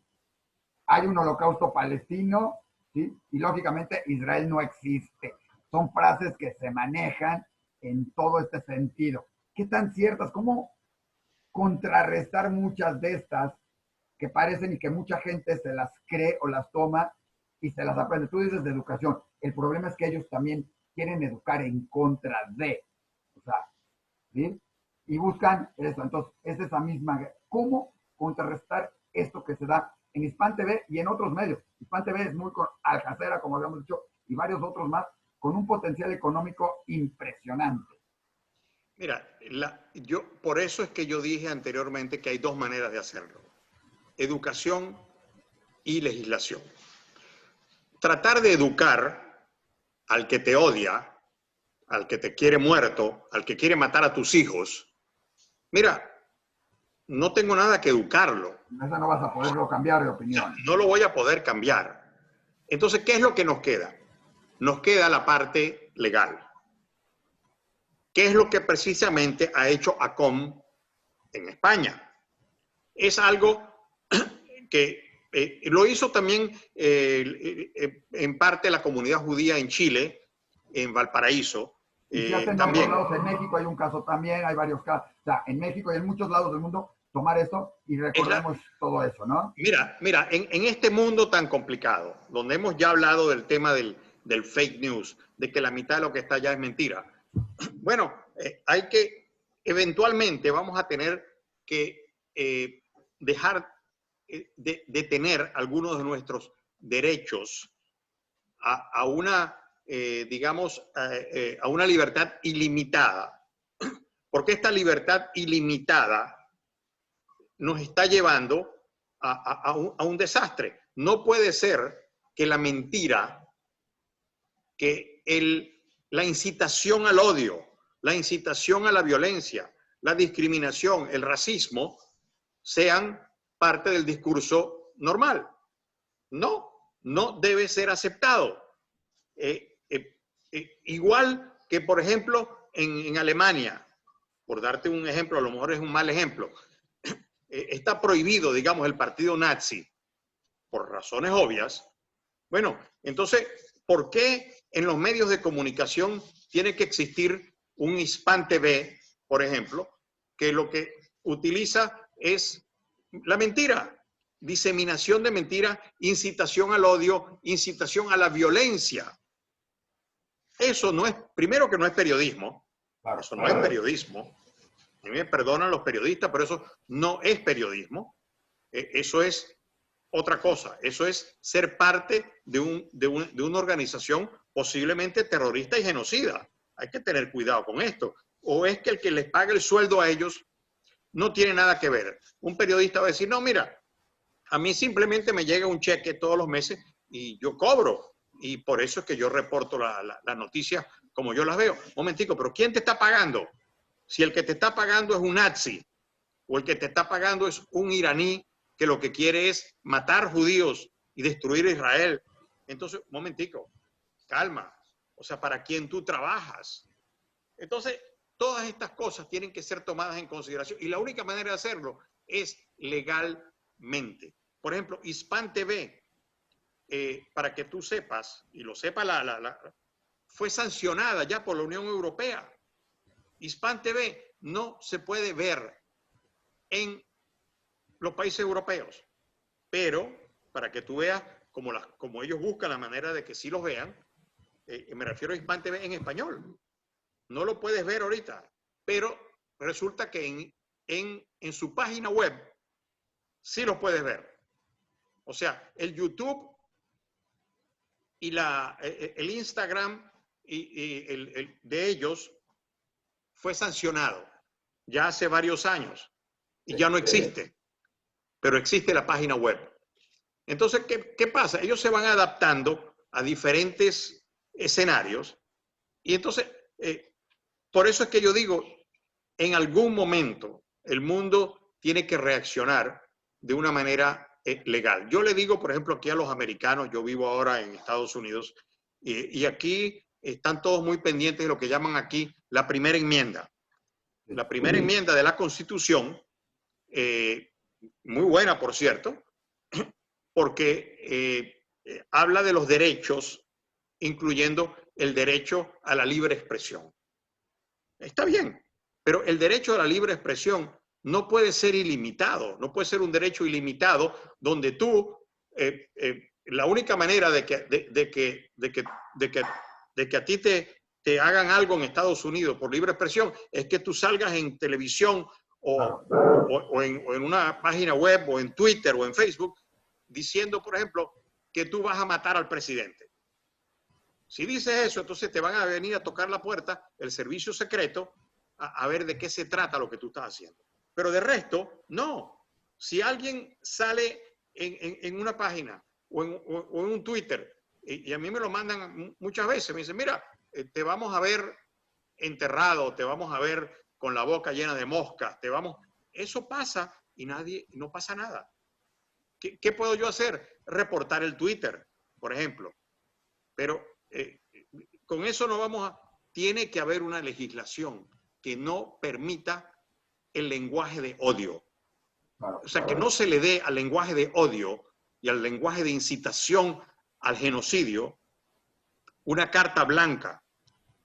Hay un holocausto palestino, ¿sí? Y lógicamente Israel no existe. Son frases que se manejan en todo este sentido. ¿Qué tan ciertas? ¿Cómo contrarrestar muchas de estas que parecen y que mucha gente se las cree o las toma y se las aprende. Tú dices de educación. El problema es que ellos también quieren educar en contra de. O sea, ¿sí? Y buscan eso. Entonces, es esa misma. ¿Cómo contrarrestar esto que se da en Hispan TV y en otros medios? Hispan TV es muy con Al Jazeera, como habíamos dicho, y varios otros más, con un potencial económico impresionante. Mira, por eso es que yo dije anteriormente que hay dos maneras de hacerlo: educación y legislación. Tratar de educar al que te odia, al que te quiere muerto, al que quiere matar a tus hijos. Mira, no tengo nada que educarlo. Eso no vas a poderlo cambiar de opinión. No lo voy a poder cambiar. Entonces, ¿qué es lo que nos queda? Nos queda la parte legal. ¿Qué es lo que precisamente ha hecho ACOM en España? Es algo que lo hizo también en parte la comunidad judía en Chile, en Valparaíso. Y se hace en También. otros lados, en México hay un caso también, hay varios casos. O sea, en México y en muchos lados del mundo, tomar esto y recordemos todo eso, ¿no? Mira, en este mundo tan complicado, donde hemos ya hablado del tema del fake news, de que la mitad de lo que está allá es mentira. Bueno, hay que, eventualmente vamos a tener que dejar de tener algunos de nuestros derechos a una, digamos, a una libertad ilimitada. Porque esta libertad ilimitada nos está llevando a un desastre. No puede ser que la mentira, que la incitación al odio, la incitación a la violencia, la discriminación, el racismo, sean parte del discurso normal. No, no debe ser aceptado. Igual que, por ejemplo, en Alemania, por darte un ejemplo, a lo mejor es un mal ejemplo, está prohibido, digamos, el partido nazi, por razones obvias. Bueno, entonces, ¿por qué en los medios de comunicación tiene que existir un Hispan TV, por ejemplo, que lo que utiliza es la mentira, diseminación de mentira, incitación al odio, incitación a la violencia? Eso no es, primero que no es periodismo, Claro. eso no es periodismo. A mí me perdonan los periodistas, pero eso no es periodismo. Eso es otra cosa. Eso es ser parte de una organización posiblemente terrorista y genocida. Hay que tener cuidado con esto. O es que el que les paga el sueldo a ellos no tiene nada que ver. Un periodista va a decir, no, mira, a mí simplemente me llega un cheque todos los meses y yo cobro. Y por eso es que yo reporto las noticias como yo las veo. Momentico, pero ¿quién te está pagando? Si el que te está pagando es un nazi o el que te está pagando es un iraní que lo que quiere es matar judíos y destruir a Israel, entonces, momentico, calma. O sea, ¿para quién tú trabajas? Entonces, todas estas cosas tienen que ser tomadas en consideración y la única manera de hacerlo es legalmente. Por ejemplo, Hispan TV, para que tú sepas, y lo sepa, fue sancionada ya por la Unión Europea. Hispan TV no se puede ver en los países europeos, pero para que tú veas como ellos buscan la manera de que sí los vean, me refiero a Hispan TV en español. No lo puedes ver ahorita, pero resulta que en su página web sí los puedes ver. O sea, el YouTube y el Instagram de ellos fue sancionado ya hace varios años y ya no existe, pero existe la página web. Entonces, ¿qué pasa? Ellos se van adaptando a diferentes escenarios y entonces, por eso es que yo digo, en algún momento el mundo tiene que reaccionar de una manera legal. Yo le digo, por ejemplo, aquí a los americanos, yo vivo ahora en Estados Unidos y aquí están todos muy pendientes de lo que llaman aquí la primera enmienda. La primera enmienda de la Constitución, muy buena, por cierto, porque habla de los derechos, incluyendo el derecho a la libre expresión. Está bien, pero el derecho a la libre expresión no puede ser ilimitado, no puede ser un derecho ilimitado donde tú, la única manera de que a ti te hagan algo en Estados Unidos por libre expresión es que tú salgas en televisión o en una página web o en Twitter o en Facebook diciendo, por ejemplo, que tú vas a matar al presidente. Si dices eso, entonces te van a venir a tocar la puerta el servicio secreto a ver de qué se trata lo que tú estás haciendo. Pero de resto, no. Si alguien sale en una página o en un Twitter, y a mí me lo mandan muchas veces, me dicen, mira, te vamos a ver enterrado, te vamos a ver con la boca llena de moscas, eso pasa y no pasa nada. ¿Qué puedo yo hacer? Reportar el Twitter, por ejemplo. Pero con eso no vamos a... Tiene que haber una legislación que no permita el lenguaje de odio. O sea, que no se le dé al lenguaje de odio y al lenguaje de incitación al genocidio una carta blanca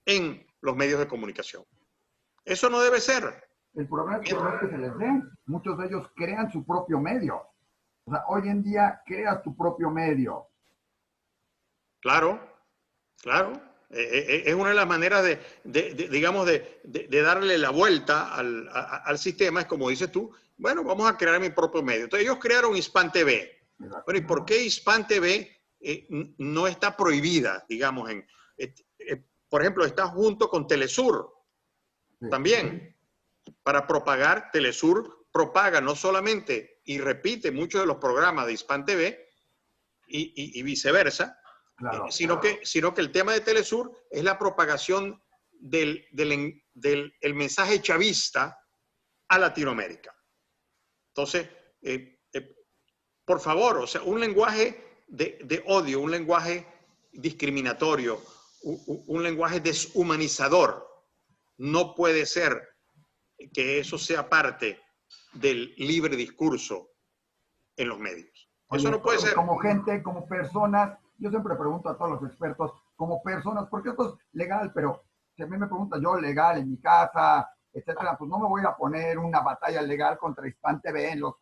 en los medios de comunicación. Eso no debe ser. El problema es que no es que se les dé. Muchos de ellos crean su propio medio. O sea, hoy en día creas tu propio medio. Claro, claro. Es una de las maneras digamos, de darle la vuelta al sistema. Es como dices tú, bueno, vamos a crear mi propio medio. Entonces ellos crearon Hispan TV. Bueno, ¿y por qué Hispan TV no está prohibida, digamos? Por ejemplo, está junto con Telesur también para propagar. Telesur propaga no solamente y repite muchos de los programas de Hispan TV y viceversa, claro, sino que el tema de Telesur es la propagación del mensaje chavista a Latinoamérica. Entonces, por favor, o sea, un lenguaje de odio, un lenguaje discriminatorio, un lenguaje deshumanizador, no puede ser que eso sea parte del libre discurso en los medios. Eso no puede ser. Como gente, como personas, yo siempre pregunto a todos los expertos, como personas, porque esto es legal, pero si a mí me preguntan, yo legal en mi casa, etcétera, pues no me voy a poner una batalla legal contra Hispan TV en los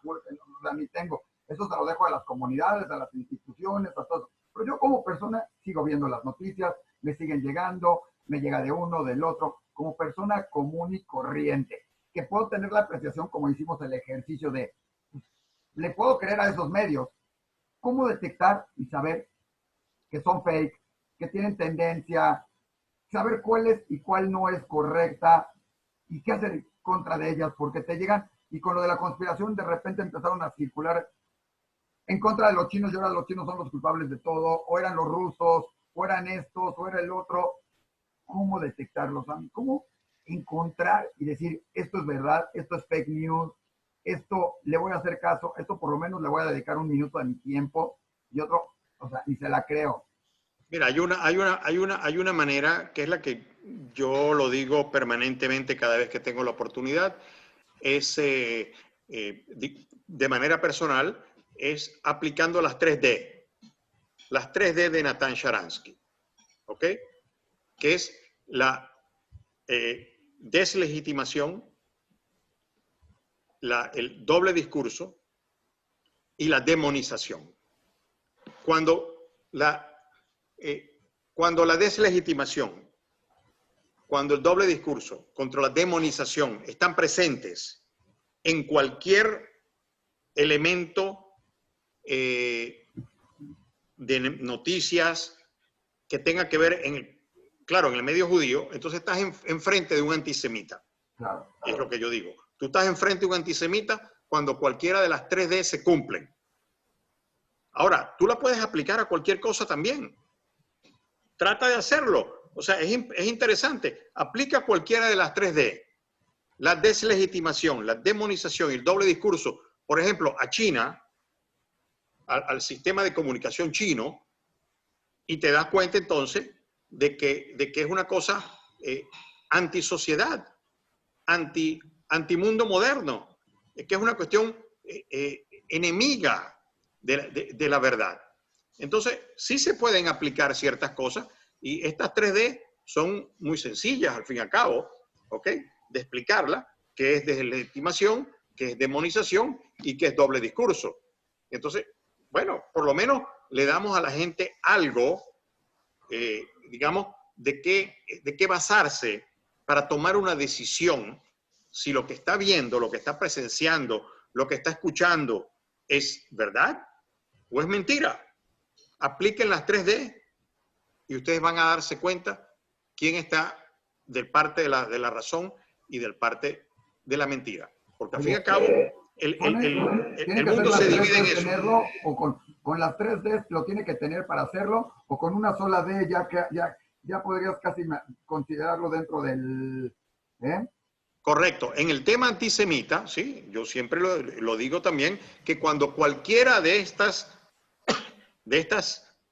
a mí tengo. Eso se lo dejo a las comunidades, a las instituciones, a todos. Pero yo como persona sigo viendo las noticias, me siguen llegando, me llega de uno, del otro, como persona común y corriente, que puedo tener la apreciación, como hicimos el ejercicio de, pues, le puedo creer a esos medios. ¿Cómo detectar y saber que son fake, que tienen tendencia, saber cuál es y cuál no es correcta y qué hacer contra de ellas? Porque te llegan, y con lo de la conspiración de repente empezaron a circular en contra de los chinos, y ahora los chinos son los culpables de todo, o eran los rusos, o eran estos, o era el otro. ¿Cómo detectarlos? ¿Cómo encontrar y decir, esto es verdad, esto es fake news, esto le voy a hacer caso, esto por lo menos le voy a dedicar un minuto de mi tiempo, y otro, o sea, ni se la creo? Mira, hay una manera que es la que yo lo digo permanentemente cada vez que tengo la oportunidad, es de manera personal, es aplicando las 3D. Las 3D de Natan Sharansky, ¿ok? Que es la deslegitimación, el doble discurso y la demonización. Cuando la deslegitimación, cuando el doble discurso contra la demonización están presentes en cualquier elemento de noticias que tenga que ver, en el medio judío, entonces estás enfrente de un antisemita. Claro. Es lo que yo digo. Tú estás enfrente de un antisemita cuando cualquiera de las 3D se cumplen. Ahora, tú la puedes aplicar a cualquier cosa también. Trata de hacerlo. O sea, es interesante. Aplica cualquiera de las 3D. La deslegitimación, la demonización y el doble discurso, por ejemplo, a China, al sistema de comunicación chino, y te das cuenta entonces de que es una cosa antisociedad, antimundo moderno, que es una cuestión enemiga de la verdad. Entonces, sí se pueden aplicar ciertas cosas y estas 3D son muy sencillas al fin y al cabo, ¿ok? De explicarla, que es deslegitimación, que es demonización y que es doble discurso. Entonces, bueno, por lo menos le damos a la gente algo, digamos, de qué basarse para tomar una decisión si lo que está viendo, lo que está presenciando, lo que está escuchando es verdad o es mentira. Apliquen las 3D y ustedes van a darse cuenta quién está del parte de la razón y del parte de la mentira. Porque al fin y al cabo, el mundo se divide en eso. Tenerlo, o con las 3D lo tiene que tener para hacerlo, o con una sola D ya podrías casi considerarlo dentro del... Correcto. En el tema antisemita, sí, yo siempre lo digo también, que cuando cualquiera de estas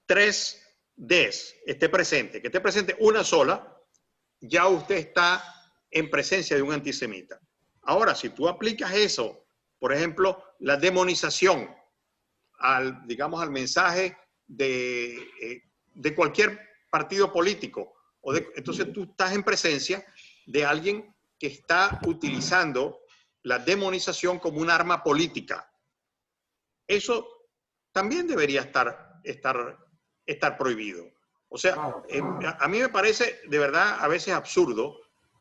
3 Ds esté presente, que esté presente una sola, ya usted está en presencia de un antisemita. Ahora, si tú aplicas eso, por ejemplo, la demonización digamos, al mensaje de cualquier partido político, entonces tú estás en presencia de alguien que está utilizando la demonización como un arma política. Eso también debería estar prohibido. O sea, a mí me parece de verdad a veces absurdo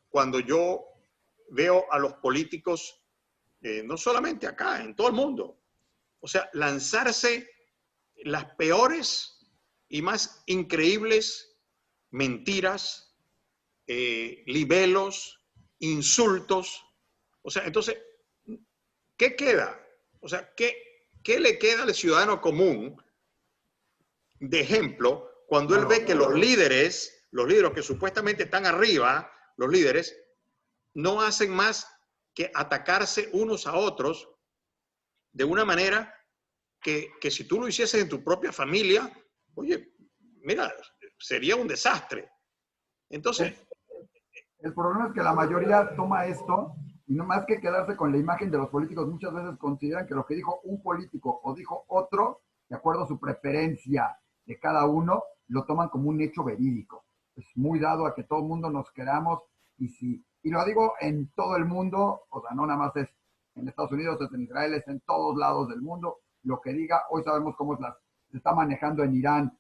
cuando yo veo a los políticos, no solamente acá, en todo el mundo, o sea, lanzarse las peores y más increíbles mentiras, libelos, insultos. O sea, entonces, ¿qué queda? O sea, ¿qué le queda al ciudadano común de ejemplo cuando él ve que los líderes que supuestamente están arriba, los líderes, no hacen más que atacarse unos a otros de una manera que si tú lo hicieses en tu propia familia, oye, mira, sería un desastre. Entonces... El problema es que la mayoría toma esto y no más que quedarse con la imagen de los políticos, muchas veces consideran que lo que dijo un político o dijo otro, de acuerdo a su preferencia de cada uno, lo toman como un hecho verídico. Es muy dado a que todo el mundo nos queramos y lo digo en todo el mundo, o sea, no nada más es en Estados Unidos, es en Israel, es en todos lados del mundo, lo que diga, hoy sabemos cómo se está manejando en Irán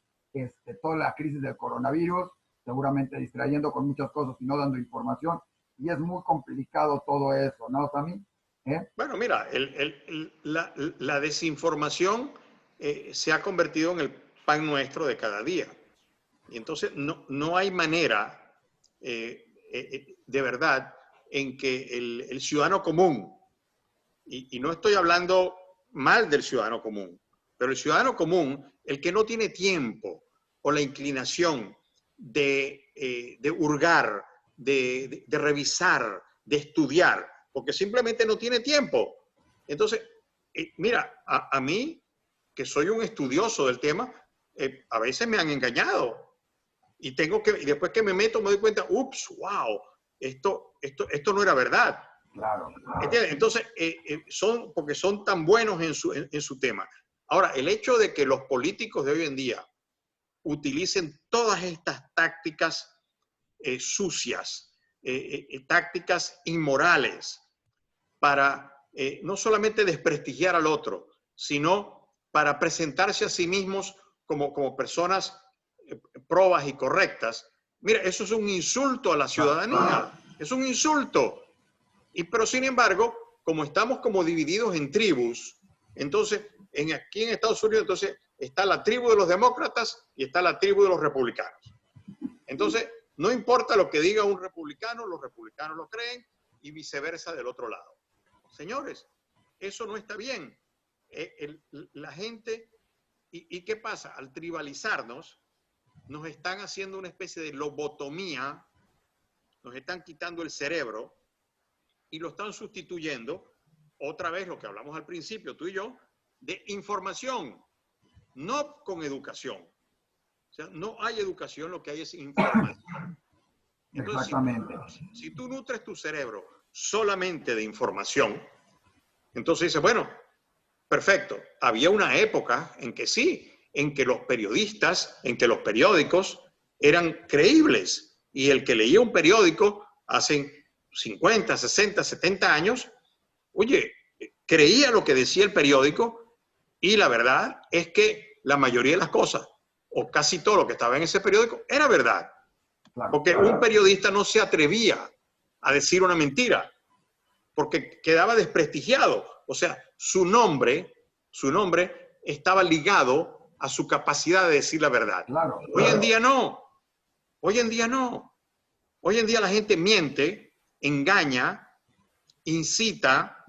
toda la crisis del coronavirus, seguramente distrayendo con muchas cosas y no dando información, y es muy complicado todo eso, ¿no, Sammy? Bueno, mira, la desinformación se ha convertido en el pan nuestro de cada día. Y entonces no hay manera, de verdad, en que el ciudadano común, y no estoy hablando mal del ciudadano común, pero el ciudadano común, el que no tiene tiempo o la inclinación de hurgar, de revisar, de estudiar, porque simplemente no tiene tiempo. Entonces, mira, a mí, que soy un estudioso del tema, a veces me han engañado. Y después que me meto me doy cuenta, ups, wow, esto no era verdad. Claro. ¿Entiendes? Entonces, porque son tan buenos en su tema. Ahora, el hecho de que los políticos de hoy en día utilicen todas estas tácticas sucias, tácticas inmorales, para no solamente desprestigiar al otro, sino para presentarse a sí mismos como personas probas y correctas. Mira, eso es un insulto a la ciudadanía, es un insulto. Pero sin embargo, como estamos como divididos en tribus, entonces aquí en Estados Unidos entonces está la tribu de los demócratas y está la tribu de los republicanos. Entonces, no importa lo que diga un republicano, los republicanos lo creen y viceversa del otro lado. Señores, eso no está bien. La gente, ¿y qué pasa? Al tribalizarnos, nos están haciendo una especie de lobotomía, nos están quitando el cerebro y lo están sustituyendo, otra vez lo que hablamos al principio, tú y yo, de información, no con educación. O sea, no hay educación, lo que hay es información. Entonces, exactamente. Si tú nutres tu cerebro solamente de información, entonces dices, bueno, perfecto. Había una época en que sí, en que los periodistas, en que los periódicos eran creíbles y el que leía un periódico hace 50, 60, 70 años, oye, creía lo que decía el periódico y la verdad es que la mayoría de las cosas, o casi todo lo que estaba en ese periódico, era verdad. Claro. Porque un periodista no se atrevía a decir una mentira, porque quedaba desprestigiado. O sea, su nombre estaba ligado a su capacidad de decir la verdad. Claro. Hoy en día no. Hoy en día no. Hoy en día la gente miente, engaña, incita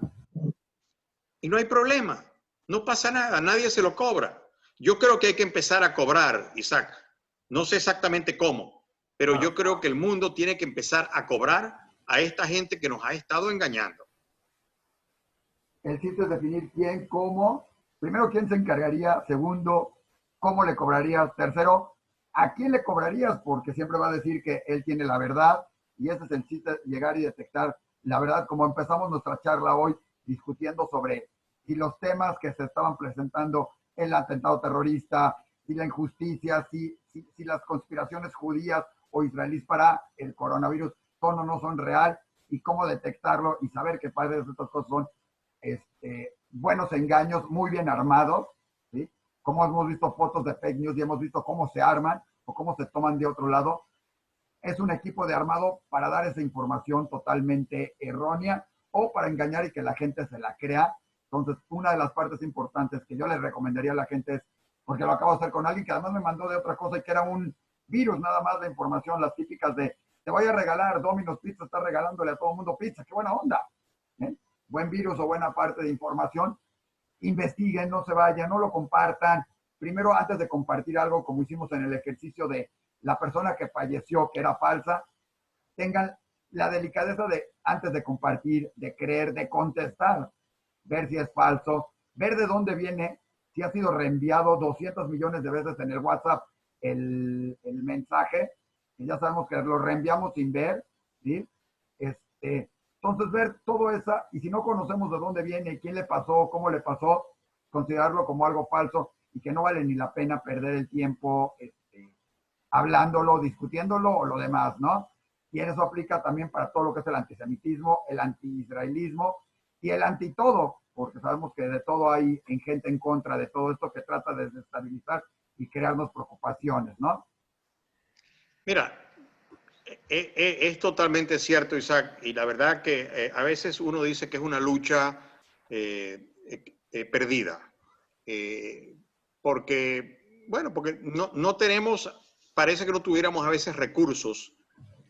y no hay problema. No pasa nada, nadie se lo cobra. Yo creo que hay que empezar a cobrar, Isaac. No sé exactamente cómo, pero yo creo que el mundo tiene que empezar a cobrar a esta gente que nos ha estado engañando. El chiste es definir quién, cómo. Primero, quién se encargaría. Segundo, cómo le cobrarías. Tercero, a quién le cobrarías, porque siempre va a decir que él tiene la verdad. Y ese es el chiste, llegar y detectar la verdad. Como empezamos nuestra charla hoy discutiendo sobre si los temas que se estaban presentando, el atentado terrorista, si la injusticia, si las conspiraciones judías o israelíes para el coronavirus son o no son real, y cómo detectarlo y saber que padres de estas cosas son buenos engaños muy bien armados, ¿sí? Como hemos visto fotos de fake news y hemos visto cómo se arman o cómo se toman de otro lado. Es un equipo de armado para dar esa información totalmente errónea o para engañar y que la gente se la crea. Entonces, una de las partes importantes que yo les recomendaría a la gente es, porque lo acabo de hacer con alguien que además me mandó de otra cosa y que era un virus nada más de información, las típicas de, te voy a regalar, Domino's Pizza está regalándole a todo el mundo pizza, qué buena onda, ¿eh? Buen virus o buena parte de información. Investiguen, no se vayan, no lo compartan. Primero, antes de compartir algo, como hicimos en el ejercicio de la persona que falleció, que era falsa, tengan la delicadeza de, antes de compartir, de creer, de contestar, ver si es falso, ver de dónde viene, si ha sido reenviado 200 millones de veces en el WhatsApp el mensaje, y ya sabemos que lo reenviamos sin ver, ¿sí? Entonces, ver todo eso, y si no conocemos de dónde viene, quién le pasó, cómo le pasó, considerarlo como algo falso y que no vale ni la pena perder el tiempo hablándolo, discutiéndolo o lo demás, ¿no? Y eso aplica también para todo lo que es el antisemitismo, el antiisraelismo y el antitodo, porque sabemos que de todo hay en gente en contra de todo esto que trata de desestabilizar y crearnos preocupaciones, ¿no? Mira, es totalmente cierto, Isaac, y la verdad que a veces uno dice que es una lucha perdida, porque, bueno, porque no tenemos, parece que no tuviéramos a veces recursos,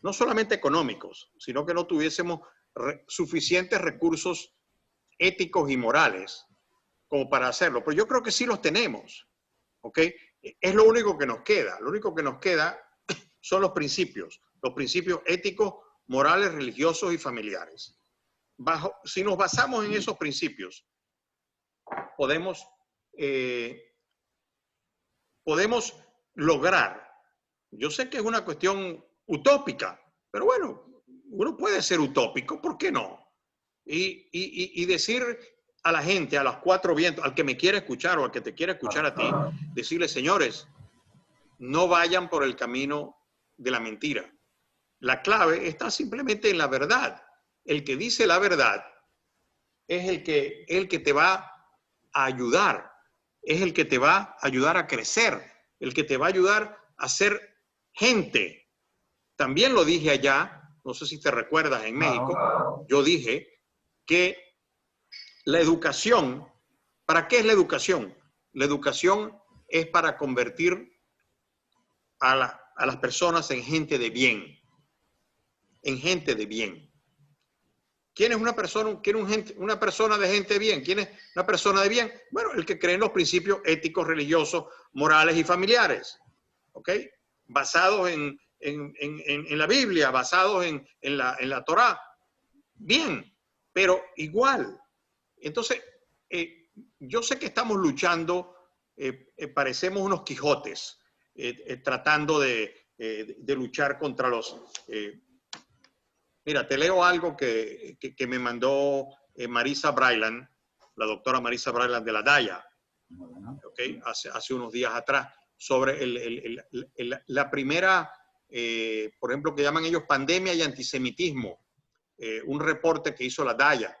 no solamente económicos, sino que no tuviésemos suficientes recursos éticos y morales como para hacerlo, pero yo creo que sí los tenemos, ¿ok? Es lo único que nos queda, lo único que nos queda son los principios éticos, morales, religiosos y familiares. Si nos basamos en esos principios, podemos lograr, yo sé que es una cuestión utópica, pero bueno, uno puede ser utópico, ¿por qué no? Y decir a la gente, a los cuatro vientos, al que me quiera escuchar o al que te quiera escuchar a ti, decirle, señores, no vayan por el camino de la mentira. La clave está simplemente en la verdad. El que dice la verdad es el que te va a ayudar, es el que te va a ayudar a crecer, el que te va a ayudar a ser gente. También lo dije allá, no sé si te recuerdas, en México, yo dije que la educación, ¿para qué es la educación? La educación es para convertir a las personas en gente de bien. En gente de bien. ¿Quién es una persona de gente de bien? ¿Quién es una persona de bien? Bueno, el que cree en los principios éticos, religiosos, morales y familiares. ¿Ok? Basados en la Biblia, basados en la Torá. Bien, pero igual. Entonces, yo sé que estamos luchando, parecemos unos Quijotes, tratando de luchar contra los... Mira, te leo algo que me mandó Marisa Brailand, la doctora Marisa Brailand de la DAIA, ¿okay? Hace unos días atrás, sobre la primera, por ejemplo, que llaman ellos pandemia y antisemitismo, un reporte que hizo la DAIA.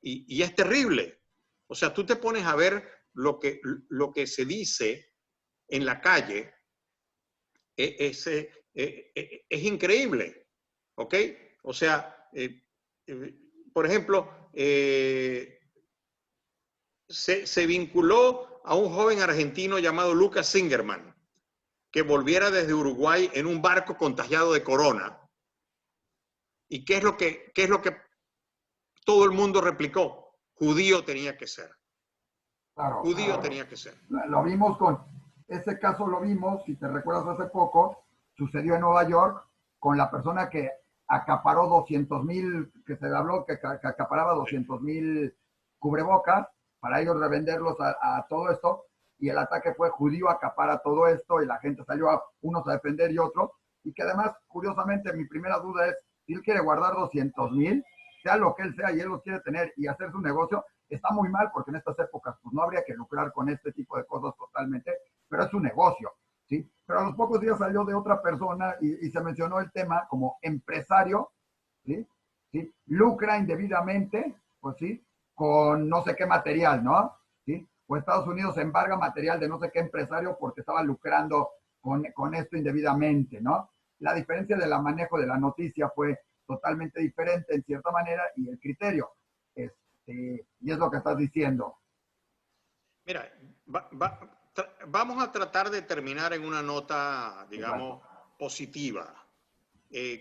y es terrible. O sea, tú te pones a ver lo que se dice en la calle, es increíble, ¿ok? O sea, por ejemplo, se vinculó a un joven argentino llamado Lucas Zingerman, que volviera desde Uruguay en un barco contagiado de corona. ¿Y qué es lo que todo el mundo replicó? Judío tenía que ser. Claro, Judío tenía que ser. lo vimos ese caso lo vimos, si te recuerdas hace poco, sucedió en Nueva York con la persona que acaparó 200,000, que se habló que acaparaba 200,000 cubrebocas para ellos revenderlos a todo esto, y el ataque fue judío acapara todo esto, y la gente salió a unos a defender y otros, y que además, curiosamente, mi primera duda es, si él quiere guardar 200,000, sea lo que él sea, y él los quiere tener y hacer su negocio, está muy mal porque en estas épocas pues no habría que lucrar con este tipo de cosas totalmente, pero es su negocio, ¿sí? Pero a los pocos días salió de otra persona y se mencionó el tema como empresario, ¿sí? ¿Sí? Lucra indebidamente, pues sí, con no sé qué material, ¿no? ¿Sí? O Estados Unidos embarga material de no sé qué empresario porque estaba lucrando con esto indebidamente, ¿no? La diferencia del manejo de la noticia fue totalmente diferente en cierta manera y el criterio. Y es lo que estás diciendo. Mira, vamos a tratar de terminar en una nota, digamos, positiva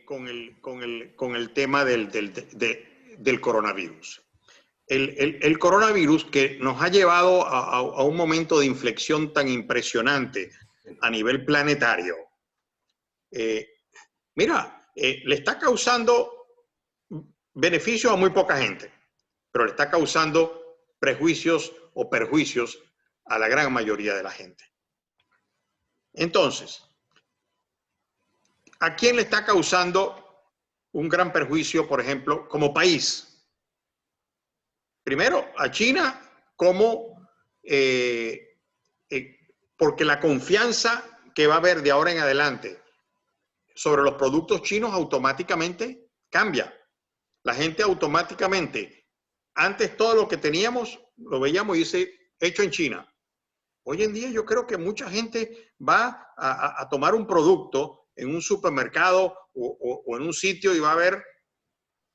con el tema del coronavirus. El coronavirus que nos ha llevado a un momento de inflexión tan impresionante a nivel planetario. Mira, le está causando beneficios a muy poca gente, pero le está causando prejuicios o perjuicios a la gran mayoría de la gente. Entonces, ¿a quién le está causando un gran perjuicio, por ejemplo, como país? Primero, a China, porque la confianza que va a haber de ahora en adelante sobre los productos chinos automáticamente cambia. La gente automáticamente, antes todo lo que teníamos, lo veíamos y dice, hecho en China. Hoy en día yo creo que mucha gente va a tomar un producto en un supermercado o en un sitio y va a ver,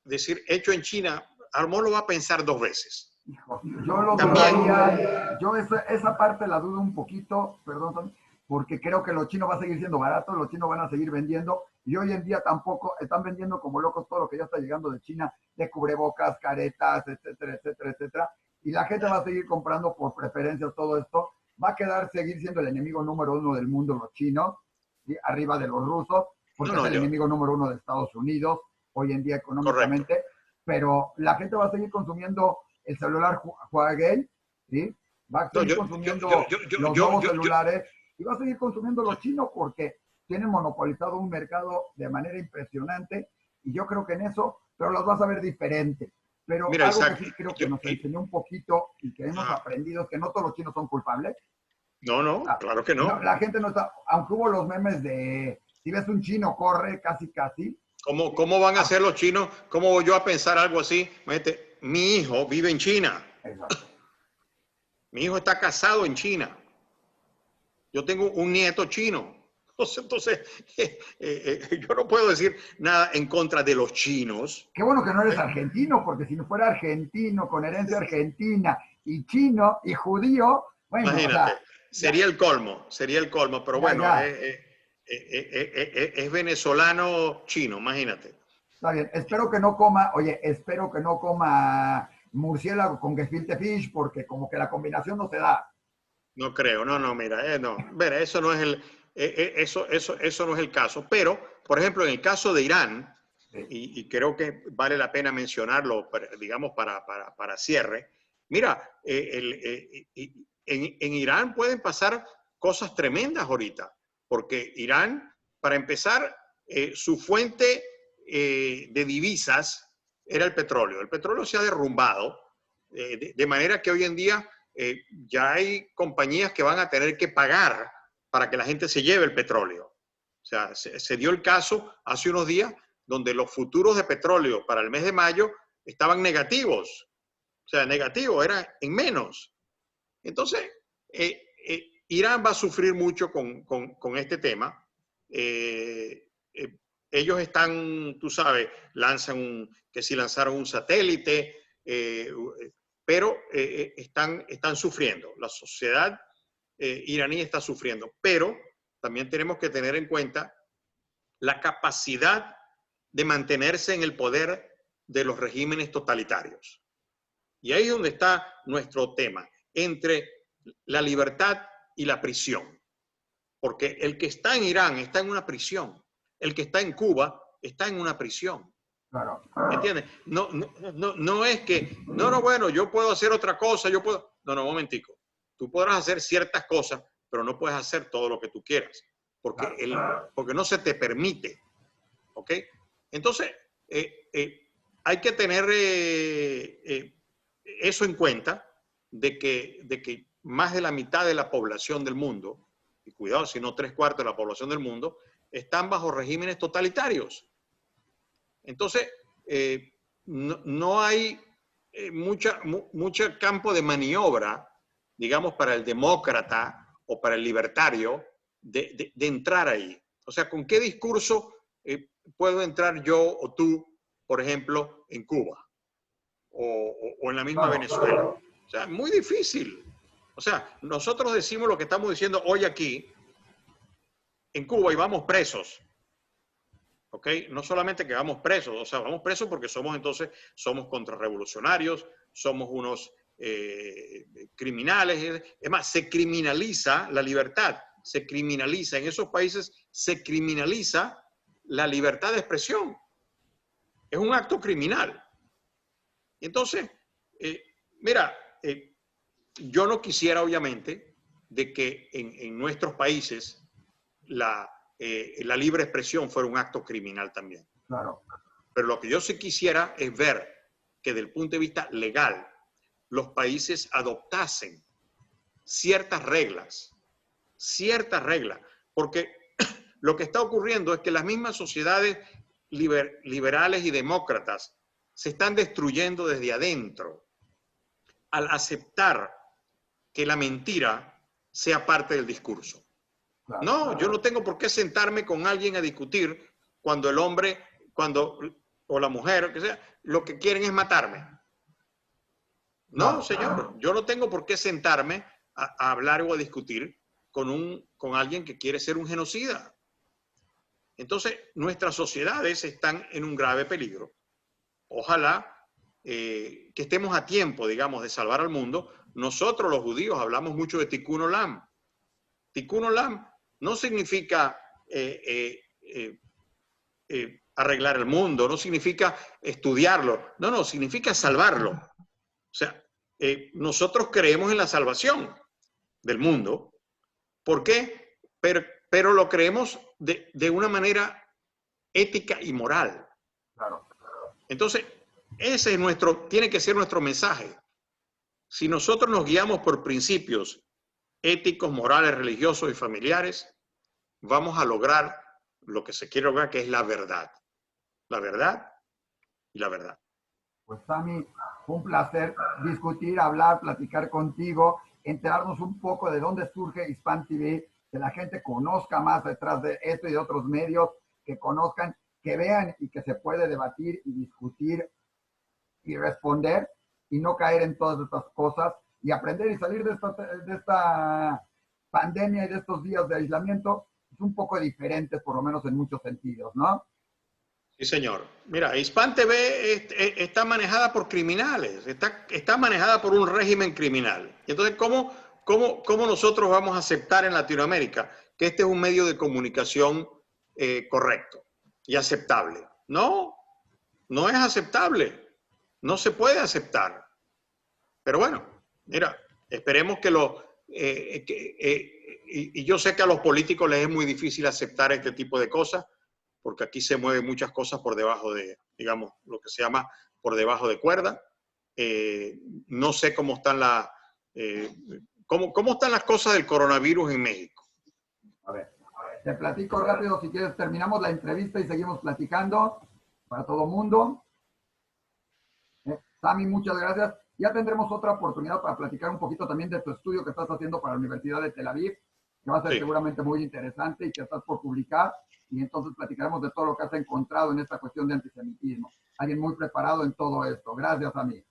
decir, hecho en China, a lo mejor lo va a pensar 2 veces. Hijo, yo lo dudaría, yo esa parte la dudo un poquito, perdón, porque creo que lo chino va a seguir siendo barato, los chinos van a seguir vendiendo, y hoy en día tampoco están vendiendo como locos todo lo que ya está llegando de China, de cubrebocas, caretas, etcétera, etcétera, etcétera, y la gente va a seguir comprando por preferencias todo esto, va a seguir siendo el enemigo número 1 del mundo los chinos, ¿sí? Arriba de los rusos, porque es el enemigo número 1 de Estados Unidos, hoy en día económicamente, correcto. Pero la gente va a seguir consumiendo el celular Huawei, ¿sí? Va a seguir consumiendo los nuevos celulares y va a seguir consumiendo los chinos porque tienen monopolizado un mercado de manera impresionante y yo creo que en eso, pero los vas a ver diferente. Pero mira, algo que sí creo que nos enseñó un poquito y que hemos aprendido es que no todos los chinos son culpables. No, claro que no. La gente no está, aunque hubo los memes de si ves un chino corre casi. ¿Cómo van a ser los chinos? ¿Cómo voy yo a pensar algo así? Mi hijo vive en China. Exacto. Mi hijo está casado en China. Yo tengo un nieto chino. Entonces yo no puedo decir nada en contra de los chinos. Qué bueno que no eres argentino, porque si no fuera argentino, con herencia argentina, y chino, y judío, bueno, imagínate, o sea, sería el colmo, pero bueno, es venezolano chino, imagínate. Está bien, espero que no coma murciélago con gefilte fish, porque como que la combinación no se da. No creo, mira, no. Mira, eso no es eso no es el caso. Pero, por ejemplo, en el caso de Irán, y creo que vale la pena mencionarlo, digamos, para cierre, mira, en Irán pueden pasar cosas tremendas ahorita, porque Irán, para empezar, su fuente de divisas era el petróleo. El petróleo se ha derrumbado, de manera que hoy en día ya hay compañías que van a tener que pagar para que la gente se lleve el petróleo. O sea, se dio el caso hace unos días donde los futuros de petróleo para el mes de mayo estaban negativos. O sea, negativo, era en menos. Entonces, Irán va a sufrir mucho con este tema. Ellos están, tú sabes, que si lanzaron un satélite, pero están sufriendo. La sociedad iraní está sufriendo, pero también tenemos que tener en cuenta la capacidad de mantenerse en el poder de los regímenes totalitarios. Y ahí es donde está nuestro tema, entre la libertad y la prisión. Porque el que está en Irán está en una prisión, el que está en Cuba está en una prisión. Claro. ¿Entiendes? No es que, bueno, yo puedo hacer otra cosa, yo puedo... No, momentico. Tú podrás hacer ciertas cosas, pero no puedes hacer todo lo que tú quieras, porque no se te permite. ¿Ok? Entonces, hay que tener eso en cuenta, de que más de la mitad de la población del mundo, y cuidado, si no 3/4 de la población del mundo, están bajo regímenes totalitarios. Entonces, no hay mucho campo de maniobra, digamos, para el demócrata o para el libertario de entrar ahí. O sea, ¿con qué discurso puedo entrar yo o tú, por ejemplo, en Cuba o en la misma Venezuela? O sea, muy difícil. O sea, nosotros decimos lo que estamos diciendo hoy aquí en Cuba y vamos presos. ¿Ok? No solamente que vamos presos, o sea, vamos presos porque somos contrarrevolucionarios, somos unos criminales. Es más, se criminaliza la libertad, se criminaliza, en esos países se criminaliza la libertad de expresión. Es un acto criminal. Entonces, mira, yo no quisiera, obviamente, de que en nuestros países la libre expresión fuera un acto criminal también. Claro. Pero lo que yo sí quisiera es ver que desde el punto de vista legal los países adoptasen ciertas reglas, porque lo que está ocurriendo es que las mismas sociedades liberales y demócratas se están destruyendo desde adentro al aceptar que la mentira sea parte del discurso. Claro. No, yo no tengo por qué sentarme con alguien a discutir cuando el hombre, o la mujer, o que sea, lo que quieren es matarme. No, señor, yo no tengo por qué sentarme a hablar o a discutir con alguien que quiere ser un genocida. Entonces, nuestras sociedades están en un grave peligro. Ojalá que estemos a tiempo, digamos, de salvar al mundo. Nosotros, los judíos, hablamos mucho de Tikkun Olam. Tikkun Olam no significa arreglar el mundo, no significa estudiarlo, no, significa salvarlo. O sea, nosotros creemos en la salvación del mundo. ¿Por qué? Pero lo creemos de una manera ética y moral. Claro. Entonces, ese tiene que ser nuestro mensaje. Si nosotros nos guiamos por principios éticos, morales, religiosos y familiares, vamos a lograr lo que se quiere lograr, que es la verdad. La verdad y la verdad. Pues, Sammy, fue un placer discutir, hablar, platicar contigo, enterarnos un poco de dónde surge Hispan TV, que la gente conozca más detrás de esto y de otros medios, que conozcan, que vean y que se puede debatir y discutir y responder y no caer en todas estas cosas y aprender y salir de esta pandemia y de estos días de aislamiento es un poco diferente, por lo menos en muchos sentidos, ¿no? Sí, señor. Mira, Hispan TV está manejada por criminales, está manejada por un régimen criminal. Y entonces, ¿cómo nosotros vamos a aceptar en Latinoamérica que este es un medio de comunicación correcto y aceptable? No, no es aceptable. No se puede aceptar. Pero bueno, mira, esperemos que y yo sé que a los políticos les es muy difícil aceptar este tipo de cosas, porque aquí se mueven muchas cosas por debajo de, digamos, lo que se llama por debajo de cuerda. No sé cómo están cómo están las cosas del coronavirus en México. A ver, te platico rápido, si quieres terminamos la entrevista y seguimos platicando para todo mundo. Sammy, muchas gracias. Ya tendremos otra oportunidad para platicar un poquito también de tu estudio que estás haciendo para la Universidad de Tel Aviv, que va a ser Sí. seguramente muy interesante y que estás por publicar. Y entonces platicaremos de todo lo que has encontrado en esta cuestión de antisemitismo. Alguien muy preparado en todo esto. Gracias, a mí.